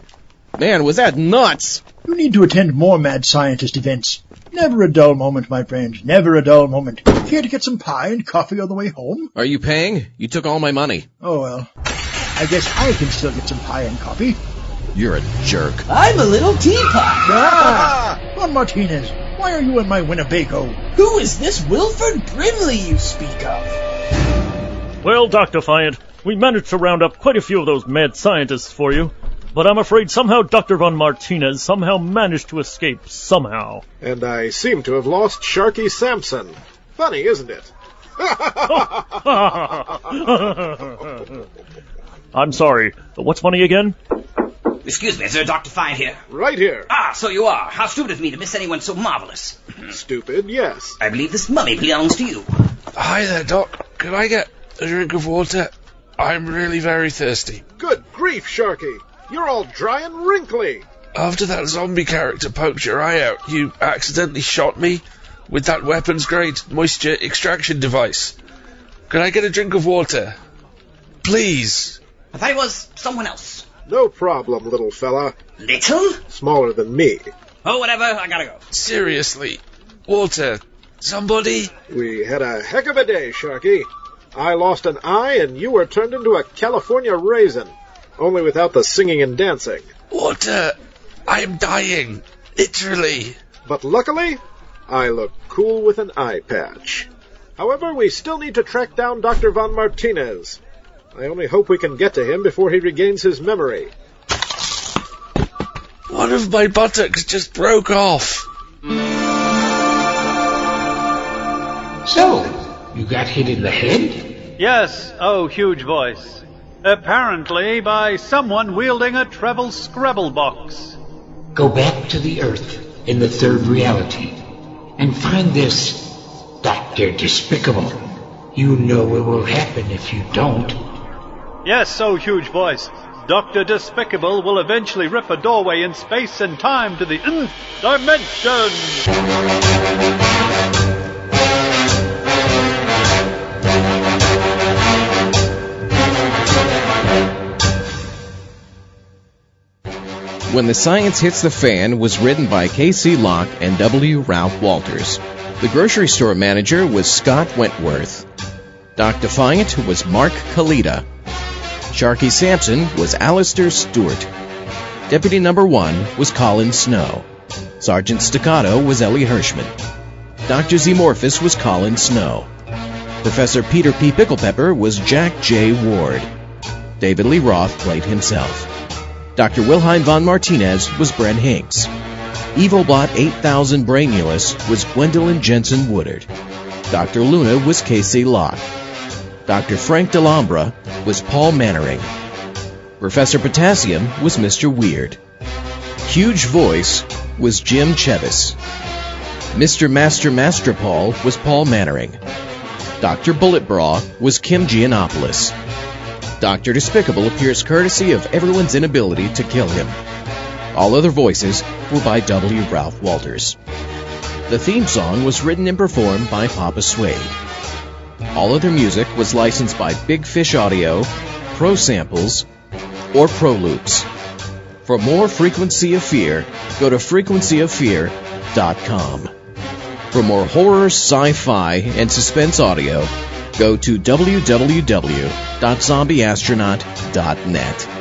Man, was that nuts! You need to attend more mad scientist events. Never a dull moment, my friend. Never a dull moment. Care to get some pie and coffee on the way home? Are you paying? You took all my money. Oh, well. I guess I can still get some pie and coffee. You're a jerk. I'm a little teapot. Juan Martinez, why are you in my Winnebago? Who is this Wilford Brimley you speak of? Well, Dr. Defiant, we managed to round up quite a few of those mad scientists for you. But I'm afraid somehow Dr. Von Martinez somehow managed to escape somehow. And I seem to have lost Sharky Sampson. Funny, isn't it? I'm sorry. What's funny again? Excuse me, is there a Dr. Defiant here? Right here. Ah, so you are. How stupid of me to miss anyone so marvelous. Stupid, yes. I believe this mummy belongs to you. Hi there, Doc. Could I get a drink of water? I'm really very thirsty. Good grief, Sharky. You're all dry and wrinkly. After that zombie character poked your eye out, you accidentally shot me with that weapons-grade moisture extraction device. Could I get a drink of water? Please. I thought it was someone else. No problem, little fella. Little? Smaller than me. Oh, whatever. I gotta go. Seriously. Water. Somebody? We had a heck of a day, Sharky. I lost an eye and you were turned into a California raisin. Only without the singing and dancing. Water. I'm dying. Literally. But luckily, I look cool with an eye patch. However, we still need to track down Dr. Von Martinez. I only hope we can get to him before he regains his memory. One of my buttocks just broke off. So, you got hit in the head? Yes, oh, huge voice. Apparently by someone wielding a Travel Scrabble box. Go back to the Earth in the third reality and find this Dr. Despicable. You know what will happen if you don't. Yes, oh, huge voice. Dr. Despicable will eventually rip a doorway in space and time to the nth dimension. When the Science Hits the Fan was written by K.C. Locke and W. Ralph Walters. The grocery store manager was Scott Wentworth. Doc Defiant was Mark Kalita. Sharky Sampson was Alistair Stewart. Deputy Number 1 was Colin Snow. Sergeant Staccato was Ellie Hirschman. Dr. Xemorphous was Colin Snow. Professor Peter P. Picklepepper was Jack J. Ward. David Lee Roth played himself. Dr. Wilhelm von Martinez was Bren Hinks. Evilbot 8000 Brainulus was Gwendolyn Jensen Woodard. Dr. Luna was K.C. Locke. Dr. Frank Delambra was Paul Mannering. Professor Potassium was Mr. Weird. Huge Voice was Jim Chevis. Mr. Master Paul was Paul Mannering. Dr. Bullet Bra was Kim Giannopoulos. Dr. Despicable appears courtesy of everyone's inability to kill him. All other voices were by W. Ralph Walters. The theme song was written and performed by Papa Suede. All other music was licensed by Big Fish Audio, Pro Samples, or Pro Loops. For more Frequency of Fear, go to frequencyoffear.com. For more horror, sci-fi, and suspense audio, go to www.zombieastronaut.net.